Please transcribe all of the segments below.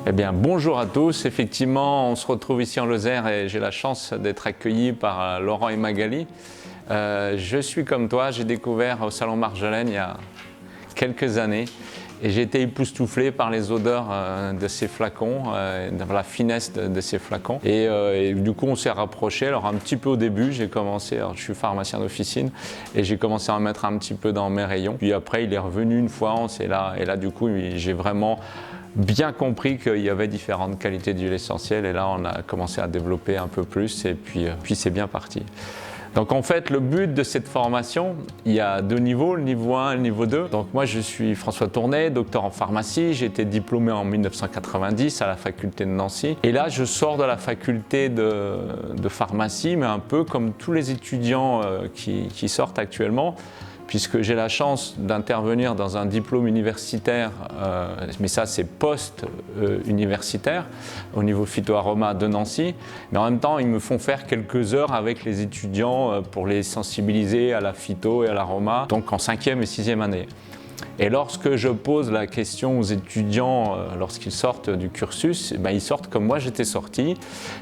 Eh bien, bonjour à tous. Effectivement, on se retrouve ici en Lozère et j'ai la chance d'être accueilli par Laurent et Magali. Je suis comme toi, j'ai découvert au Salon Marjolaine il y a quelques années et j'ai été époustouflé par les odeurs de ces flacons, de la finesse de ces flacons. Et du coup, on s'est rapprochés. Alors, un petit peu au début, j'ai commencé, alors je suis pharmacien d'officine, et j'ai commencé à en mettre un petit peu dans mes rayons. Puis après, il est revenu une fois, on s'est là, et là, du coup, j'ai vraiment bien compris qu'il y avait différentes qualités d'huile essentielle et là on a commencé à développer un peu plus et puis c'est bien parti. Donc en fait le but de cette formation, il y a deux niveaux, le niveau 1 et le niveau 2. Donc moi je suis François Tournet, docteur en pharmacie, j'ai été diplômé en 1990 à la faculté de Nancy et là je sors de la faculté de pharmacie mais un peu comme tous les étudiants qui sortent actuellement, puisque j'ai la chance d'intervenir dans un diplôme universitaire, mais ça c'est post-universitaire, au niveau phytoaroma de Nancy. Mais en même temps, ils me font faire quelques heures avec les étudiants pour les sensibiliser à la phyto et à l'aroma, donc en 5e et 6e année. Et lorsque je pose la question aux étudiants, lorsqu'ils sortent du cursus, ils sortent comme moi j'étais sorti.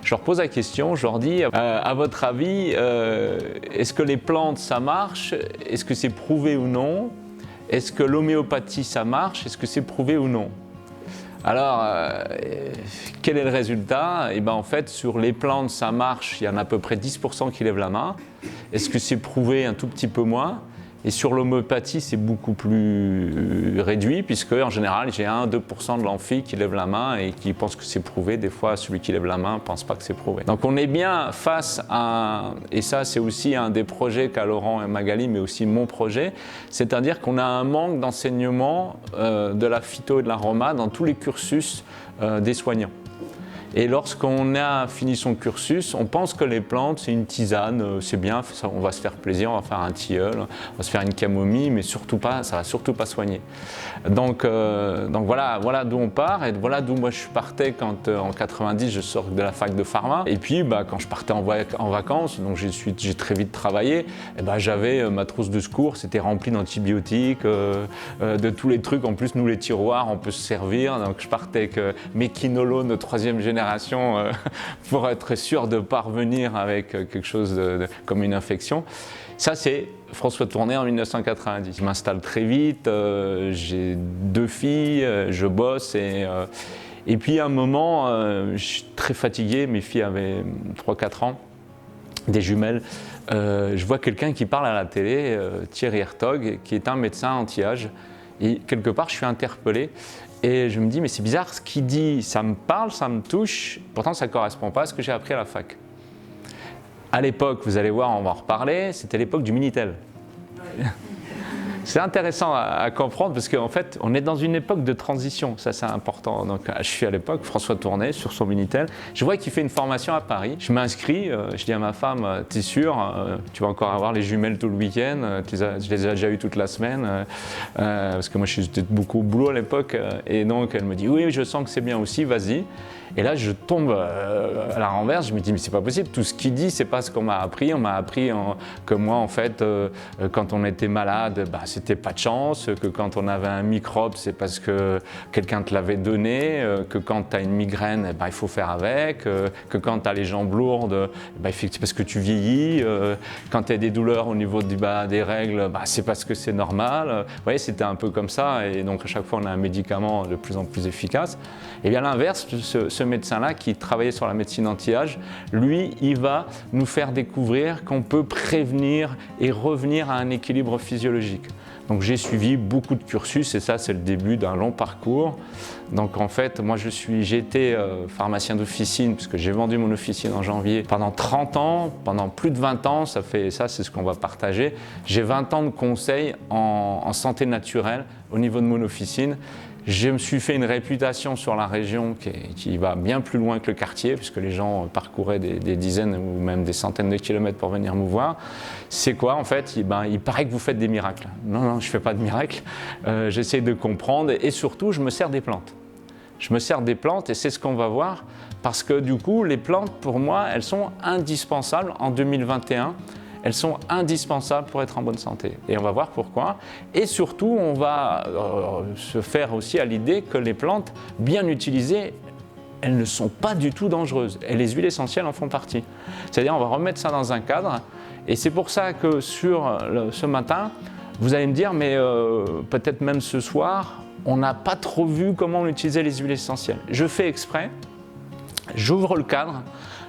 Je leur pose la question, je leur dis, à votre avis, est-ce que les plantes ça marche? Est-ce que c'est prouvé ou non? Est-ce que l'homéopathie ça marche? Est-ce que c'est prouvé ou non? Alors, quel est le résultat? Et en fait, sur les plantes ça marche, il y en a à peu près 10% qui lèvent la main. Est-ce que c'est prouvé? Un tout petit peu moins. Et sur l'homéopathie, c'est beaucoup plus réduit, puisque en général, j'ai 1-2% de l'amphi qui lève la main et qui pense que c'est prouvé. Des fois, celui qui lève la main ne pense pas que c'est prouvé. Donc on est bien face à, et ça c'est aussi un des projets qu'a Laurent et Magali, mais aussi mon projet, c'est-à-dire qu'on a un manque d'enseignement de la phyto et de l'aroma dans tous les cursus des soignants. Et lorsqu'on a fini son cursus, on pense que les plantes, c'est une tisane, c'est bien, on va se faire plaisir, on va faire un tilleul, on va se faire une camomille, mais surtout pas, ça ne va surtout pas soigner. Donc voilà d'où on part, et voilà d'où moi je partais quand en 90 je sors de la fac de pharma. Et puis quand je partais en vacances, donc j'ai très vite travaillé, et j'avais ma trousse de secours, c'était rempli d'antibiotiques, de tous les trucs. En plus, nous les tiroirs, on peut se servir. Donc je partais avec mes quinolones de 3e génération pour être sûr de ne pas revenir avec quelque chose comme une infection. Ça, c'est François Tournet en 1990. Je m'installe très vite, j'ai 2 filles, je bosse et puis à un moment, je suis très fatigué, mes filles avaient 3-4 ans, des jumelles. Je vois quelqu'un qui parle à la télé, Thierry Hertog, qui est un médecin anti-âge. Et quelque part, je suis interpellé. Et je me dis, mais c'est bizarre, ce qu'il dit, ça me parle, ça me touche, pourtant ça ne correspond pas à ce que j'ai appris à la fac. À l'époque, vous allez voir, on va en reparler, c'était l'époque du Minitel. C'est intéressant à comprendre parce qu'en fait, on est dans une époque de transition, ça c'est important. Donc je suis à l'époque, François Tournet sur son Minitel, je vois qu'il fait une formation à Paris, je m'inscris, je dis à ma femme, t'es sûr, tu vas encore avoir les jumelles tout le week-end, je les ai déjà eues toute la semaine, parce que moi j'étais beaucoup au boulot à l'époque, et donc elle me dit oui, je sens que c'est bien aussi, vas-y. Et là, je tombe à la renverse, je me dis, mais c'est pas possible, tout ce qu'il dit, c'est pas ce qu'on m'a appris. On m'a appris que moi, en fait, quand on était malade, c'était pas de chance, que quand on avait un microbe, c'est parce que quelqu'un te l'avait donné, que quand tu as une migraine, il faut faire avec, que quand tu as les jambes lourdes, c'est parce que tu vieillis, quand tu as des douleurs au niveau des règles, c'est parce que c'est normal. Vous voyez, c'était un peu comme ça, et donc à chaque fois, on a un médicament de plus en plus efficace. Et bien à l'inverse, ce médecin-là qui travaillait sur la médecine anti-âge, lui, il va nous faire découvrir qu'on peut prévenir et revenir à un équilibre physiologique. Donc j'ai suivi beaucoup de cursus et ça c'est le début d'un long parcours. Donc en fait, moi j'ai été pharmacien d'officine puisque j'ai vendu mon officine en janvier pendant 30 ans, pendant plus de 20 ans, ça c'est ce qu'on va partager. J'ai 20 ans de conseils en santé naturelle au niveau de mon officine. Je me suis fait une réputation sur la région qui va bien plus loin que le quartier, puisque les gens parcouraient des dizaines ou même des centaines de kilomètres pour venir me voir. C'est quoi en fait? Il paraît que vous faites des miracles. Non, je ne fais pas de miracles. J'essaie de comprendre et surtout, je me sers des plantes. Je me sers des plantes et c'est ce qu'on va voir, parce que du coup, les plantes, pour moi, elles sont indispensables en 2021. Elles sont indispensables pour être en bonne santé. Et on va voir pourquoi. Et surtout, on va se faire aussi à l'idée que les plantes, bien utilisées, elles ne sont pas du tout dangereuses. Et les huiles essentielles en font partie. C'est-à-dire, on va remettre ça dans un cadre. Et c'est pour ça que ce matin, vous allez me dire, mais peut-être même ce soir, on n'a pas trop vu comment on utilisait les huiles essentielles. Je fais exprès, j'ouvre le cadre,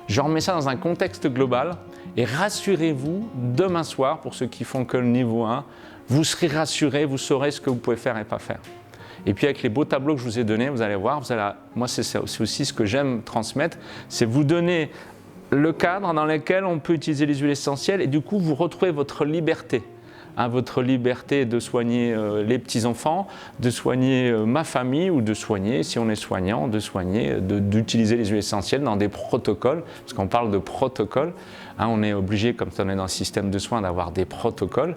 je remets ça dans un contexte global et rassurez-vous, demain soir, pour ceux qui font que le niveau 1, vous serez rassurés, vous saurez ce que vous pouvez faire et pas faire. Et puis avec les beaux tableaux que je vous ai donnés, vous allez voir, moi c'est aussi ce que j'aime transmettre, c'est vous donner le cadre dans lequel on peut utiliser les huiles essentielles et du coup vous retrouvez votre liberté. Votre liberté de soigner les petits-enfants, de soigner ma famille ou de soigner, si on est soignant, d'utiliser les huiles essentielles dans des protocoles, parce qu'on parle de protocoles, on est obligé, comme on est dans le système de soins, d'avoir des protocoles,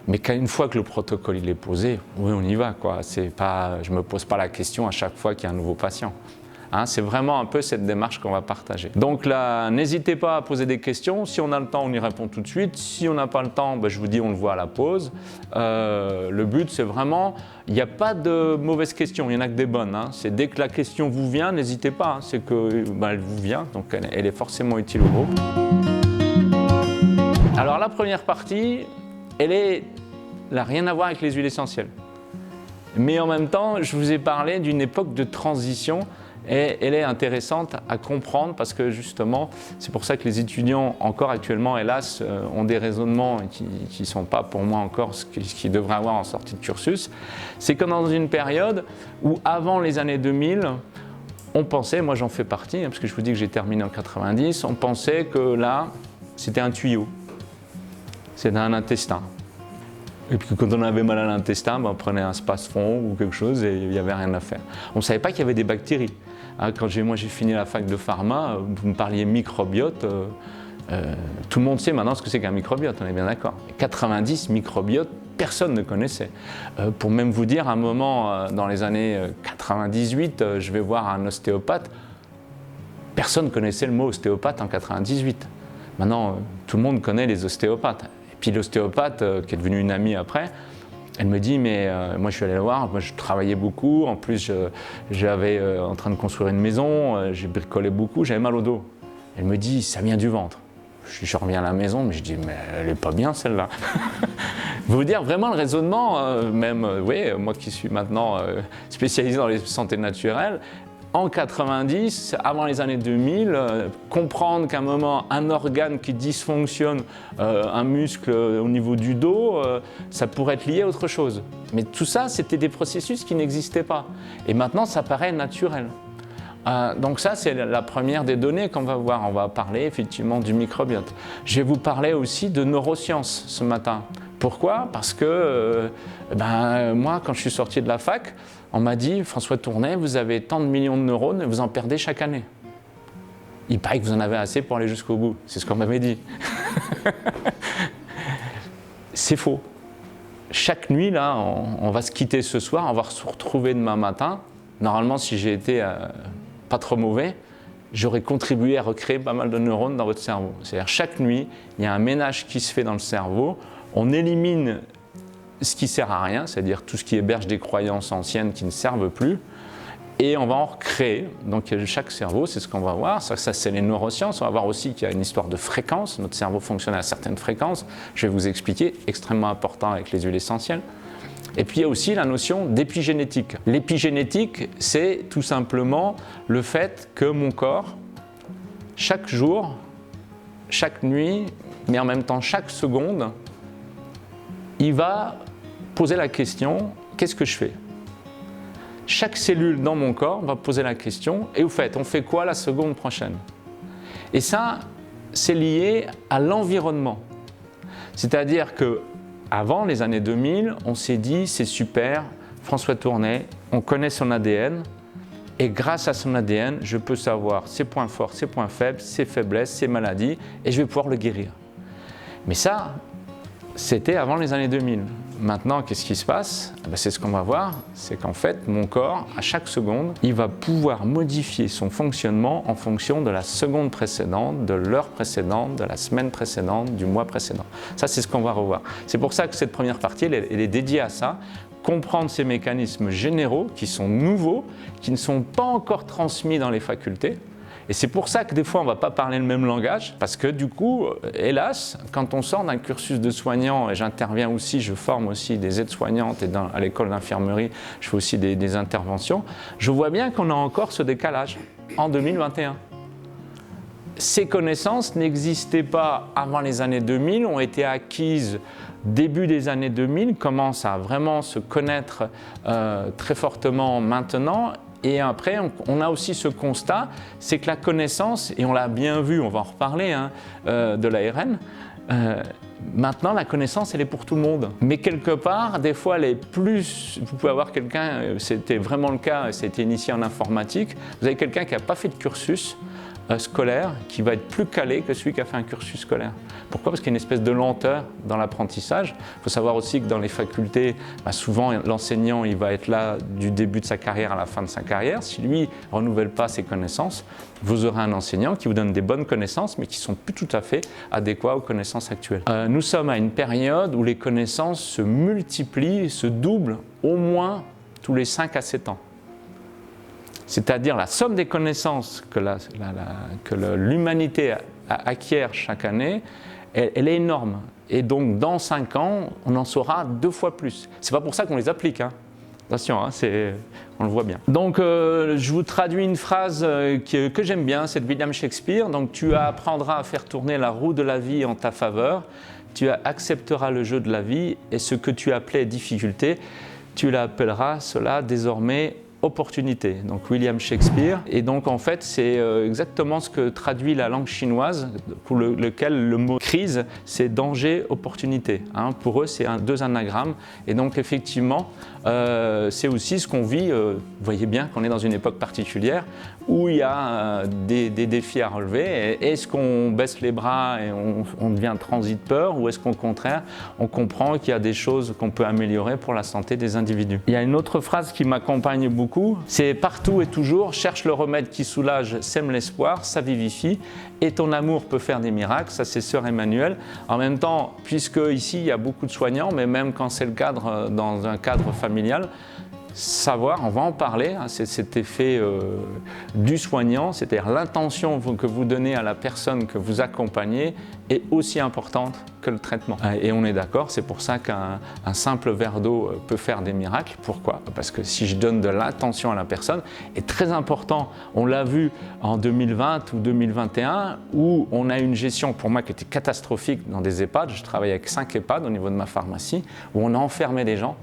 mais une fois que le protocole il est posé, oui on y va, quoi. Je ne me pose pas la question à chaque fois qu'il y a un nouveau patient. C'est vraiment un peu cette démarche qu'on va partager. Donc là, n'hésitez pas à poser des questions. Si on a le temps, on y répond tout de suite. Si on n'a pas le temps, je vous dis, on le voit à la pause. Le but, c'est vraiment, il n'y a pas de mauvaises questions, il n'y en a que des bonnes. C'est dès que la question vous vient, n'hésitez pas. C'est qu'elle vous vient, donc elle est forcément utile au groupe. Alors la première partie, elle n'a rien à voir avec les huiles essentielles. Mais en même temps, je vous ai parlé d'une époque de transition. Et elle est intéressante à comprendre parce que justement, c'est pour ça que les étudiants, encore actuellement, hélas, ont des raisonnements qui ne sont pas pour moi encore ce qu'ils devraient avoir en sortie de cursus. C'est que dans une période où, avant les années 2000, on pensait, moi j'en fais partie, parce que je vous dis que j'ai terminé en 90, on pensait que là, c'était un tuyau, c'était un intestin. Et puis quand on avait mal à l'intestin, on prenait un Spasfon ou quelque chose et il n'y avait rien à faire. On ne savait pas qu'il y avait des bactéries. Quand moi j'ai fini la fac de pharma, vous me parliez microbiote, tout le monde sait maintenant ce que c'est qu'un microbiote, on est bien d'accord. 90 microbiotes, personne ne connaissait. Pour même vous dire, à un moment, dans les années 98, je vais voir un ostéopathe, personne ne connaissait le mot ostéopathe en 98. Maintenant, tout le monde connaît les ostéopathes. Et puis l'ostéopathe, qui est devenue une amie après, elle me dit, mais moi je suis allé la voir, moi je travaillais beaucoup, en plus j'avais en train de construire une maison, j'ai bricolé beaucoup, j'avais mal au dos. Elle me dit, ça vient du ventre. Je reviens à la maison, mais je dis, mais elle n'est pas bien celle-là. Vous dire vraiment le raisonnement, même, oui, moi qui suis maintenant spécialisé dans les santé naturelles, en 90, avant les années 2000, comprendre qu'à un moment, un organe qui dysfonctionne, un muscle au niveau du dos, ça pourrait être lié à autre chose. Mais tout ça, c'était des processus qui n'existaient pas. Et maintenant, ça paraît naturel. Donc ça, c'est la première des données qu'on va voir. On va parler effectivement du microbiote. Je vais vous parler aussi de neurosciences ce matin. Pourquoi? Parce que moi, quand je suis sorti de la fac, on m'a dit, François Tournet, vous avez tant de millions de neurones et vous en perdez chaque année. Il paraît que vous en avez assez pour aller jusqu'au bout. C'est ce qu'on m'avait dit. C'est faux. Chaque nuit, là, on va se quitter ce soir, on va se retrouver demain matin. Normalement, si j'ai été pas trop mauvais, j'aurais contribué à recréer pas mal de neurones dans votre cerveau. C'est-à-dire chaque nuit, il y a un ménage qui se fait dans le cerveau. On élimine ce qui ne sert à rien, c'est-à-dire tout ce qui héberge des croyances anciennes qui ne servent plus, et on va en recréer. Donc chaque cerveau, c'est ce qu'on va voir, ça c'est les neurosciences. On va voir aussi qu'il y a une histoire de fréquence, notre cerveau fonctionne à certaines fréquences, je vais vous expliquer, extrêmement important avec les huiles essentielles. Et puis il y a aussi la notion d'épigénétique. L'épigénétique, c'est tout simplement le fait que mon corps, chaque jour, chaque nuit, mais en même temps chaque seconde, il va poser la question, qu'est-ce que je fais? Chaque cellule dans mon corps va poser la question, et au fait, on fait quoi la seconde prochaine? Et ça, c'est lié à l'environnement. C'est-à-dire que avant les années 2000, on s'est dit, c'est super, François Tournet, on connaît son ADN, et grâce à son ADN, je peux savoir ses points forts, ses points faibles, ses faiblesses, ses maladies, et je vais pouvoir le guérir. Mais ça, c'était avant les années 2000. Maintenant, qu'est-ce qui se passe? C'est ce qu'on va voir, c'est qu'en fait, mon corps, à chaque seconde, il va pouvoir modifier son fonctionnement en fonction de la seconde précédente, de l'heure précédente, de la semaine précédente, du mois précédent. Ça, c'est ce qu'on va revoir. C'est pour ça que cette première partie, elle est dédiée à ça, comprendre ces mécanismes généraux qui sont nouveaux, qui ne sont pas encore transmis dans les facultés. Et c'est pour ça que des fois on ne va pas parler le même langage, parce que du coup, hélas, quand on sort d'un cursus de soignant, et j'interviens aussi, je forme aussi des aides-soignantes, et à l'école d'infirmerie, je fais aussi des interventions, je vois bien qu'on a encore ce décalage en 2021. Ces connaissances n'existaient pas avant les années 2000, ont été acquises début des années 2000, commencent à vraiment se connaître très fortement maintenant. Et après, on a aussi ce constat, c'est que la connaissance, et on l'a bien vu, on va en reparler, de l'ARN, maintenant la connaissance, elle est pour tout le monde. Mais quelque part, des fois, elle est plus... Vous pouvez avoir quelqu'un, c'était vraiment le cas, c'était initié en informatique, vous avez quelqu'un qui n'a pas fait de cursus scolaire, qui va être plus calé que celui qui a fait un cursus scolaire. Pourquoi? Parce qu'il y a une espèce de lenteur dans l'apprentissage. Il faut savoir aussi que dans les facultés, souvent l'enseignant il va être là du début de sa carrière à la fin de sa carrière. Si lui ne renouvelle pas ses connaissances, vous aurez un enseignant qui vous donne des bonnes connaissances, mais qui ne sont plus tout à fait adéquats aux connaissances actuelles. Nous sommes à une période où les connaissances se multiplient, se doublent au moins tous les 5 à 7 ans. C'est-à-dire la somme des connaissances que l'humanité acquiert chaque année, elle est énorme. Et donc, dans 5 ans, on en saura 2 fois plus. Ce n'est pas pour ça qu'on les applique. Attention, on le voit bien. Donc, je vous traduis une phrase que j'aime bien, c'est de William Shakespeare. Donc, tu apprendras à faire tourner la roue de la vie en ta faveur. Tu accepteras le jeu de la vie et ce que tu appelais difficulté, tu l'appelleras cela désormais opportunité, donc William Shakespeare. Et donc en fait c'est exactement ce que traduit la langue chinoise, pour lequel le mot crise c'est danger, opportunité. Pour eux c'est 2 anagrammes et donc effectivement c'est aussi ce qu'on vit, vous voyez bien qu'on est dans une époque particulière où il y a des défis à relever. Est-ce qu'on baisse les bras et on devient transi de peur, ou est-ce qu'au contraire on comprend qu'il y a des choses qu'on peut améliorer pour la santé des individus? Il y a une autre phrase qui m'accompagne beaucoup, c'est partout et toujours, cherche le remède qui soulage, sème l'espoir, ça vivifie, et ton amour peut faire des miracles. Ça c'est Sœur Emmanuelle. En même temps, puisque ici il y a beaucoup de soignants, mais même quand c'est le cadre, dans un cadre familial, savoir, on va en parler, c'est cet effet du soignant, c'est-à-dire l'intention que vous donnez à la personne que vous accompagnez est aussi importante que le traitement. Et on est d'accord, c'est pour ça qu'un simple verre d'eau peut faire des miracles. Pourquoi? Parce que si je donne de l'attention à la personne, est très important. On l'a vu en 2020 ou 2021, où on a une gestion pour moi qui était catastrophique dans des EHPAD. Je travaille avec 5 EHPAD au niveau de ma pharmacie, où on a enfermé les gens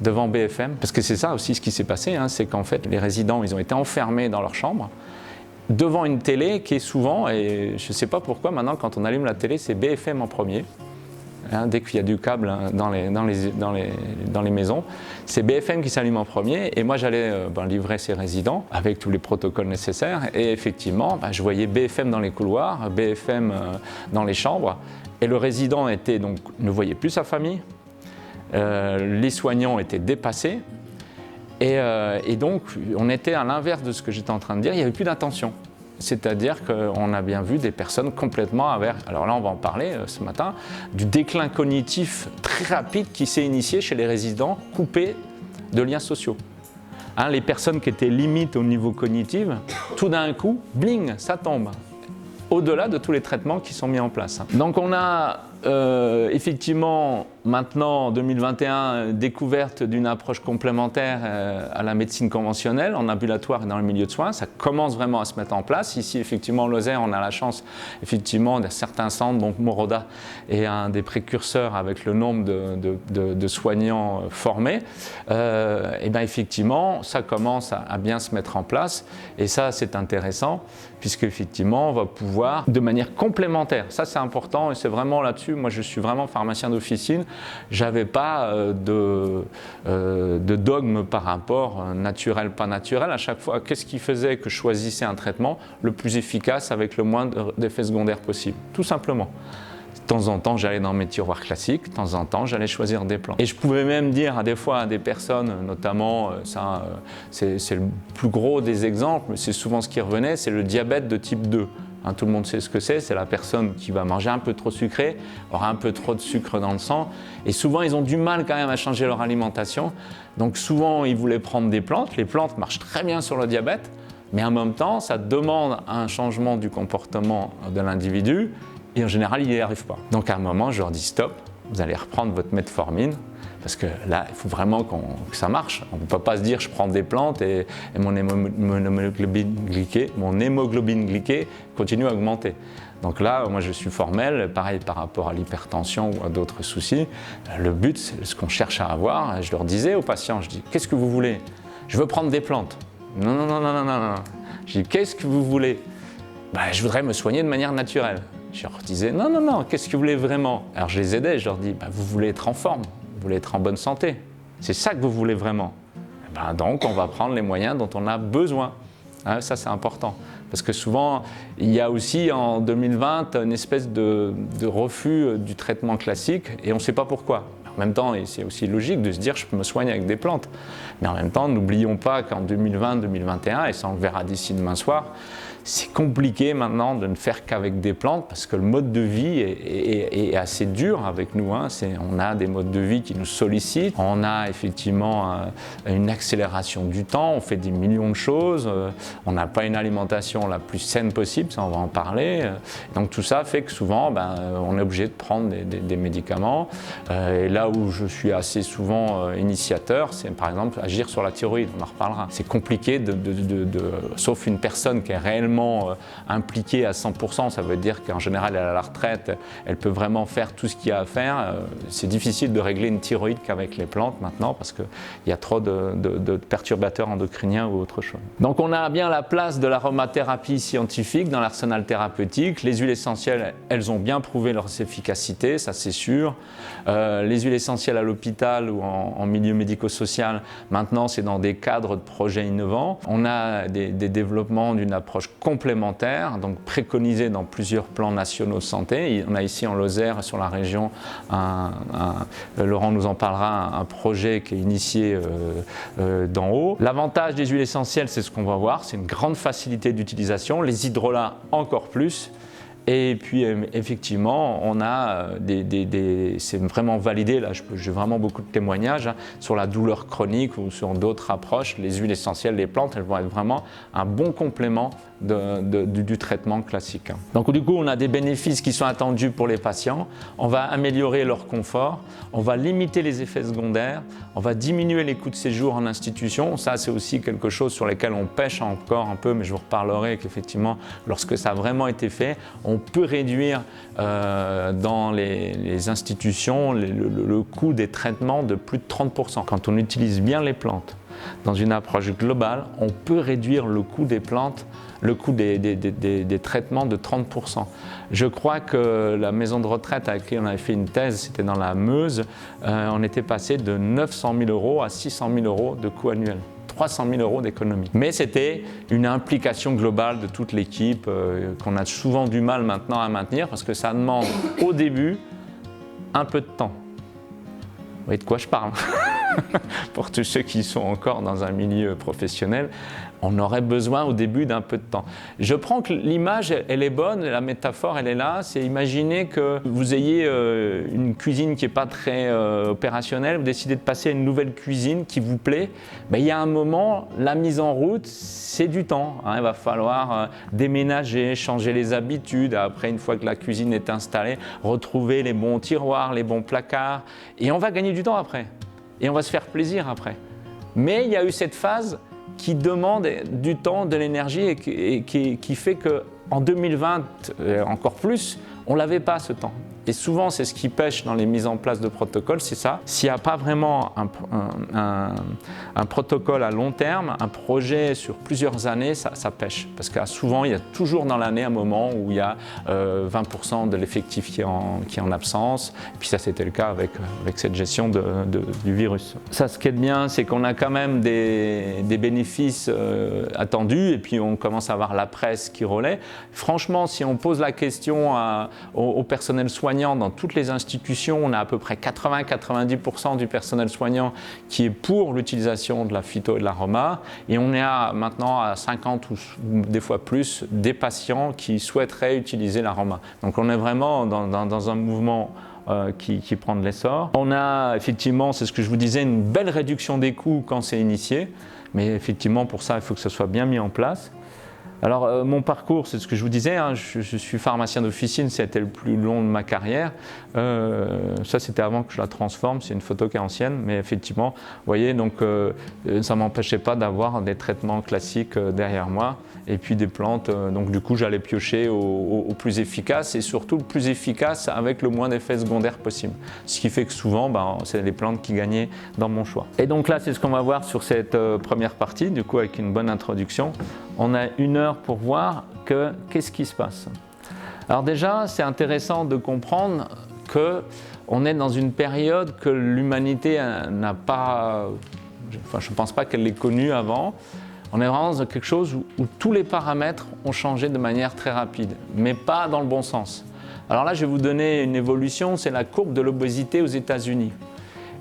devant BFM, parce que c'est ça aussi ce qui s'est passé, c'est qu'en fait les résidents ils ont été enfermés dans leur chambre devant une télé qui est souvent, et je ne sais pas pourquoi maintenant quand on allume la télé c'est BFM en premier, dès qu'il y a du câble dans les maisons, c'est BFM qui s'allume en premier. Et moi j'allais livrer ces résidents avec tous les protocoles nécessaires, et effectivement je voyais BFM dans les couloirs, BFM dans les chambres, et le résident ne voyait plus sa famille. Les soignants étaient dépassés et donc on était à l'inverse de ce que j'étais en train de dire, il n'y avait plus d'attention. C'est-à-dire qu'on a bien vu des personnes complètement alors là on va en parler ce matin, du déclin cognitif très rapide qui s'est initié chez les résidents coupés de liens sociaux. Les personnes qui étaient limites au niveau cognitif, tout d'un coup, bling, ça tombe. Au-delà de tous les traitements qui sont mis en place. Donc on a effectivement maintenant en 2021 découverte d'une approche complémentaire à la médecine conventionnelle en ambulatoire et dans le milieu de soins. Ça commence vraiment à se mettre en place. Ici effectivement en Lozère on a la chance effectivement de certains centres, donc Moroda est un des précurseurs avec le nombre de soignants formés. Et bien effectivement ça commence à bien se mettre en place, et ça c'est intéressant puisque effectivement on va pouvoir de manière complémentaire, ça c'est important et c'est vraiment là-dessus. Moi je suis vraiment pharmacien d'officine, j'avais pas de dogme par rapport naturel, pas naturel. À chaque fois, qu'est-ce qui faisait que je choisissais un traitement le plus efficace avec le moins d'effets secondaires possible? Tout simplement. De temps en temps, j'allais dans mes tiroirs classiques, de temps en temps, j'allais choisir des plantes. Et je pouvais même dire des fois à des personnes, notamment, c'est le plus gros des exemples, mais c'est souvent ce qui revenait, c'est le diabète de type 2. Hein, tout le monde sait ce que c'est la personne qui va manger un peu trop sucré, aura un peu trop de sucre dans le sang, et souvent ils ont du mal quand même à changer leur alimentation. Donc souvent ils voulaient prendre des plantes, les plantes marchent très bien sur le diabète, mais en même temps ça demande un changement du comportement de l'individu, et en général, il n'y arrive pas. Donc à un moment, je leur dis stop, vous allez reprendre votre metformine, parce que là, il faut vraiment que ça marche. On ne peut pas se dire je prends des plantes et mon hémoglobine glyquée continue à augmenter. Donc là, moi je suis formel, pareil par rapport à l'hypertension ou à d'autres soucis. Le but, c'est ce qu'on cherche à avoir. Je leur disais aux patients, je dis qu'est-ce que vous voulez? Je veux prendre des plantes. Non, non, non, non, non, non. Je dis qu'est-ce que vous voulez? Je voudrais me soigner de manière naturelle. Je leur disais, non, non, non, qu'est-ce que vous voulez vraiment? Alors je les aidais, je leur dis, vous voulez être en forme, vous voulez être en bonne santé. C'est ça que vous voulez vraiment. Donc on va prendre les moyens dont on a besoin. Hein, ça c'est important. Parce que souvent, il y a aussi en 2020 une espèce de refus du traitement classique et on ne sait pas pourquoi. En même temps, c'est aussi logique de se dire je peux me soigner avec des plantes. Mais en même temps, n'oublions pas qu'en 2020-2021, et ça on le verra d'ici demain soir, c'est compliqué maintenant de ne faire qu'avec des plantes parce que le mode de vie est assez dur avec nous. Hein. On a des modes de vie qui nous sollicitent, on a effectivement une accélération du temps, on fait des millions de choses, on n'a pas une alimentation la plus saine possible, ça on va en parler. Donc tout ça fait que souvent on est obligé de prendre des médicaments. Et là où je suis assez souvent initiateur, c'est par exemple agir sur la thyroïde, on en reparlera. C'est compliqué, sauf une personne qui est réellement impliquée à 100%, ça veut dire qu'en général elle est à la retraite, elle peut vraiment faire tout ce qu'il y a à faire. C'est difficile de régler une thyroïde qu'avec les plantes maintenant parce qu'il y a trop de perturbateurs endocriniens ou autre chose. Donc on a bien la place de l'aromathérapie scientifique dans l'arsenal thérapeutique. Les huiles essentielles, elles ont bien prouvé leur efficacité, ça c'est sûr. Les huiles essentielles à l'hôpital ou en milieu médico-social, maintenant c'est dans des cadres de projets innovants. On a des développements d'une approche complémentaire, donc préconisée dans plusieurs plans nationaux de santé. On a ici en Lozère, sur la région, Laurent nous en parlera, un projet qui est initié d'en haut. L'avantage des huiles essentielles, c'est ce qu'on va voir, c'est une grande facilité d'utilisation, les hydrolats encore plus. Et puis effectivement, on a c'est vraiment validé, là j'ai vraiment beaucoup de témoignages sur la douleur chronique ou sur d'autres approches. Les huiles essentielles, les plantes, elles vont être vraiment un bon complément du traitement classique. Donc du coup, on a des bénéfices qui sont attendus pour les patients, on va améliorer leur confort, on va limiter les effets secondaires, on va diminuer les coûts de séjour en institution. Ça, c'est aussi quelque chose sur lequel on pêche encore un peu, mais je vous reparlerai qu'effectivement, lorsque ça a vraiment été fait, on peut réduire dans les institutions le coût des traitements de plus de 30%. Quand on utilise bien les plantes dans une approche globale, on peut réduire le coût des plantes, le coût des traitements de 30%. Je crois que la maison de retraite avec qui on avait fait une thèse, c'était dans la Meuse, on était passé de 900 000 € à 600 000 € de coût annuel. 300 000 € d'économie. Mais c'était une implication globale de toute l'équipe qu'on a souvent du mal maintenant à maintenir parce que ça demande au début un peu de temps. Vous voyez de quoi je parle? Pour tous ceux qui sont encore dans un milieu professionnel, on aurait besoin au début d'un peu de temps. Je prends que l'image, elle est bonne, la métaphore, elle est là. C'est imaginer que vous ayez une cuisine qui n'est pas très opérationnelle, vous décidez de passer à une nouvelle cuisine qui vous plaît. Il y a un moment, la mise en route, c'est du temps. Hein. Il va falloir déménager, changer les habitudes. Après, une fois que la cuisine est installée, retrouver les bons tiroirs, les bons placards. Et on va gagner du temps après. Et on va se faire plaisir après. Mais il y a eu cette phase qui demande du temps, de l'énergie et qui fait qu'en 2020, encore plus, on n'avait pas ce temps. Et souvent, c'est ce qui pêche dans les mises en place de protocoles, c'est ça. S'il n'y a pas vraiment un protocole à long terme, un projet sur plusieurs années, ça pêche. Parce que souvent, il y a toujours dans l'année un moment où il y a 20% de l'effectif qui est en absence. Et puis ça, c'était le cas avec cette gestion du virus. Ça, ce qui est bien, c'est qu'on a quand même des bénéfices attendus. Et puis, on commence à avoir la presse qui relaie. Franchement, si on pose la question au personnel soignant, soignant dans toutes les institutions, on a à peu près 80-90% du personnel soignant qui est pour l'utilisation de la phyto et de l'aroma, et on est maintenant à 50 ou des fois plus des patients qui souhaiteraient utiliser l'aroma. Donc on est vraiment dans un mouvement qui prend de l'essor. On a effectivement, c'est ce que je vous disais, une belle réduction des coûts quand c'est initié, mais effectivement pour ça il faut que ça soit bien mis en place. Alors mon parcours, c'est ce que je vous disais, hein, je suis pharmacien d'officine, c'était le plus long de ma carrière. Ça c'était avant que je la transforme, c'est une photo qui est ancienne, mais effectivement, vous voyez, donc ça ne m'empêchait pas d'avoir des traitements classiques derrière moi, et puis des plantes, donc du coup j'allais piocher au plus efficace, et surtout le plus efficace avec le moins d'effets secondaires possible. Ce qui fait que souvent, c'est les plantes qui gagnaient dans mon choix. Et donc là, c'est ce qu'on va voir sur cette première partie, du coup avec une bonne introduction. On a 1 heure pour voir qu'est-ce qui se passe. Alors déjà, c'est intéressant de comprendre qu'on est dans une période que l'humanité n'a pas, enfin je ne pense pas qu'elle l'ait connue avant. On est vraiment dans quelque chose où tous les paramètres ont changé de manière très rapide, mais pas dans le bon sens. Alors là, je vais vous donner une évolution, c'est la courbe de l'obésité aux États-Unis.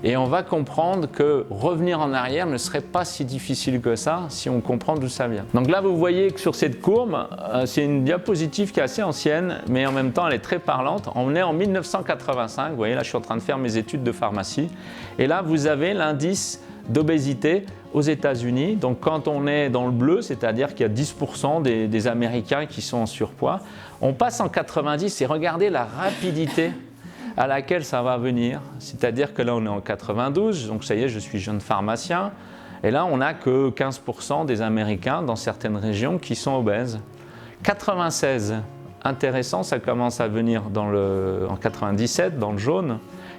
Et on va comprendre que revenir en arrière ne serait pas si difficile que ça si on comprend d'où ça vient. Donc là, vous voyez que sur cette courbe, c'est une diapositive qui est assez ancienne, mais en même temps, elle est très parlante. On est en 1985, vous voyez, là, je suis en train de faire mes études de pharmacie. Et là, vous avez l'indice d'obésité aux États-Unis. Donc quand on est dans le bleu, c'est-à-dire qu'il y a 10% des Américains qui sont en surpoids, on passe en 90 et regardez la rapidité à laquelle ça va venir. C'est-à-dire que là, on est en 92, donc ça y est, je suis jeune pharmacien, et là, on n'a que 15% des Américains dans certaines régions qui sont obèses. 96, intéressant, ça commence à venir en 97, dans le jaune.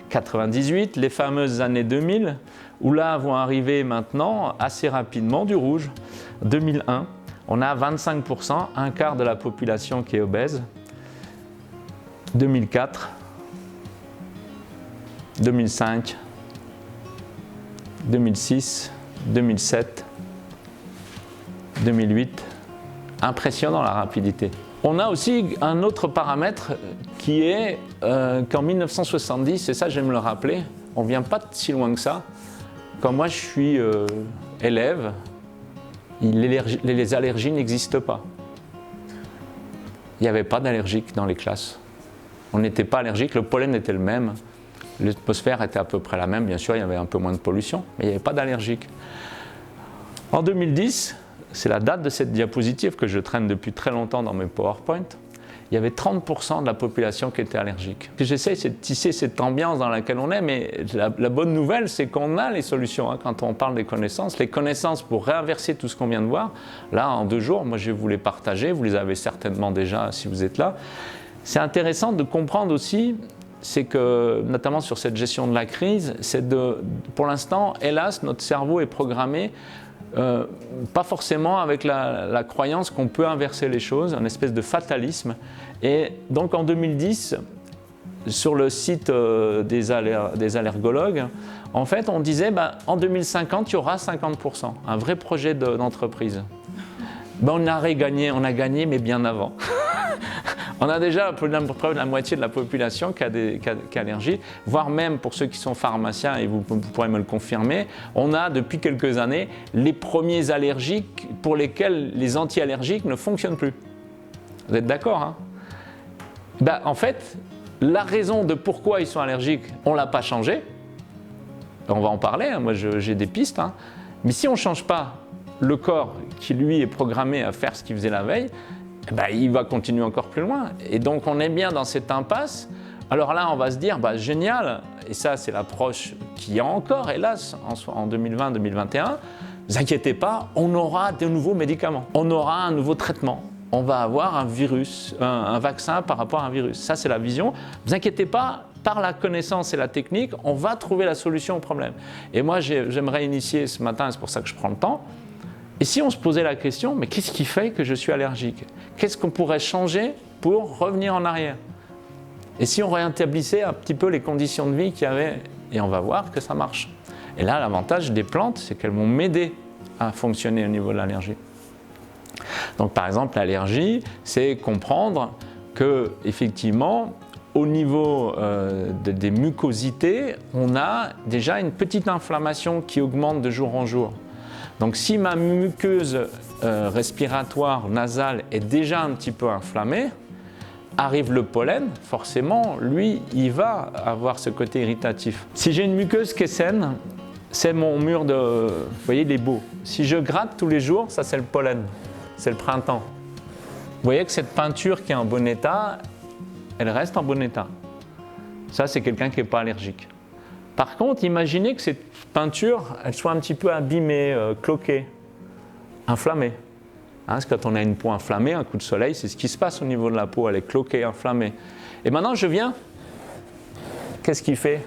98, les fameuses années 2000, où là vont arriver maintenant assez rapidement du rouge. 2001, on a 25%, un quart de la population qui est obèse. 2004, 2005, 2006, 2007, 2008. Impressionnant la rapidité. On a aussi un autre paramètre qui est qu'en 1970, et ça j'aime le rappeler, on ne vient pas de si loin que ça. Quand moi je suis élève, les allergies n'existent pas. Il n'y avait pas d'allergiques dans les classes. On n'était pas allergique, le pollen était le même. L'atmosphère était à peu près la même, bien sûr, il y avait un peu moins de pollution, mais il n'y avait pas d'allergique. En 2010, c'est la date de cette diapositive que je traîne depuis très longtemps dans mes PowerPoint, il y avait 30% de la population qui était allergique. Ce que j'essaie, c'est de tisser cette ambiance dans laquelle on est, mais la bonne nouvelle, c'est qu'on a les solutions. Hein, quand on parle des connaissances, les connaissances pour réinverser tout ce qu'on vient de voir, là, en 2 jours, moi je vais vous les partager, vous les avez certainement déjà si vous êtes là. C'est intéressant de comprendre aussi, c'est que, notamment sur cette gestion de la crise, c'est pour l'instant, hélas, notre cerveau est programmé, pas forcément avec la croyance qu'on peut inverser les choses, une espèce de fatalisme. Et donc en 2010, sur le site des allergologues, en fait, on disait en 2050, il y aura 50%, un vrai projet d'entreprise. On a gagné, mais bien avant. On a déjà à peu près la moitié de la population qui a allergie, voire même pour ceux qui sont pharmaciens, et vous pourrez me le confirmer, on a depuis quelques années les premiers allergiques pour lesquels les anti-allergiques ne fonctionnent plus. Vous êtes d'accord, hein? En fait, la raison de pourquoi ils sont allergiques, on ne l'a pas changé. On va en parler, hein, moi j'ai des pistes, hein. Mais si on ne change pas le corps qui lui est programmé à faire ce qu'il faisait la veille, il va continuer encore plus loin. Et donc on est bien dans cette impasse. Alors là, on va se dire, génial, et ça c'est l'approche qu'il y a encore, hélas, en 2020-2021, ne vous inquiétez pas, on aura de nouveaux médicaments, on aura un nouveau traitement, on va avoir un virus, un vaccin par rapport à un virus. Ça c'est la vision. Ne vous inquiétez pas, par la connaissance et la technique, on va trouver la solution au problème. Et moi j'aimerais initier ce matin, c'est pour ça que je prends le temps. Et si on se posait la question, mais qu'est-ce qui fait que je suis allergique? Qu'est-ce qu'on pourrait changer pour revenir en arrière? Et si on rétablissait un petit peu les conditions de vie qu'il y avait? Et on va voir que ça marche. Et là, l'avantage des plantes, c'est qu'elles vont m'aider à fonctionner au niveau de l'allergie. Donc par exemple, l'allergie, c'est comprendre que effectivement, au niveau des mucosités, on a déjà une petite inflammation qui augmente de jour en jour. Donc si ma muqueuse respiratoire nasale est déjà un petit peu inflammée, arrive le pollen, forcément, lui, il va avoir ce côté irritatif. Si j'ai une muqueuse qui est saine, c'est mon mur de... Vous voyez, il est beau. Si je gratte tous les jours, ça c'est le pollen, c'est le printemps. Vous voyez que cette peinture qui est en bon état, elle reste en bon état. Ça, c'est quelqu'un qui n'est pas allergique. Par contre, imaginez que cette peinture, elle soit un petit peu abîmée, cloquée, inflammée. Hein, parce que quand on a une peau inflammée, un coup de soleil, c'est ce qui se passe au niveau de la peau, elle est cloquée, inflammée. Et maintenant, je viens, qu'est-ce qui fait?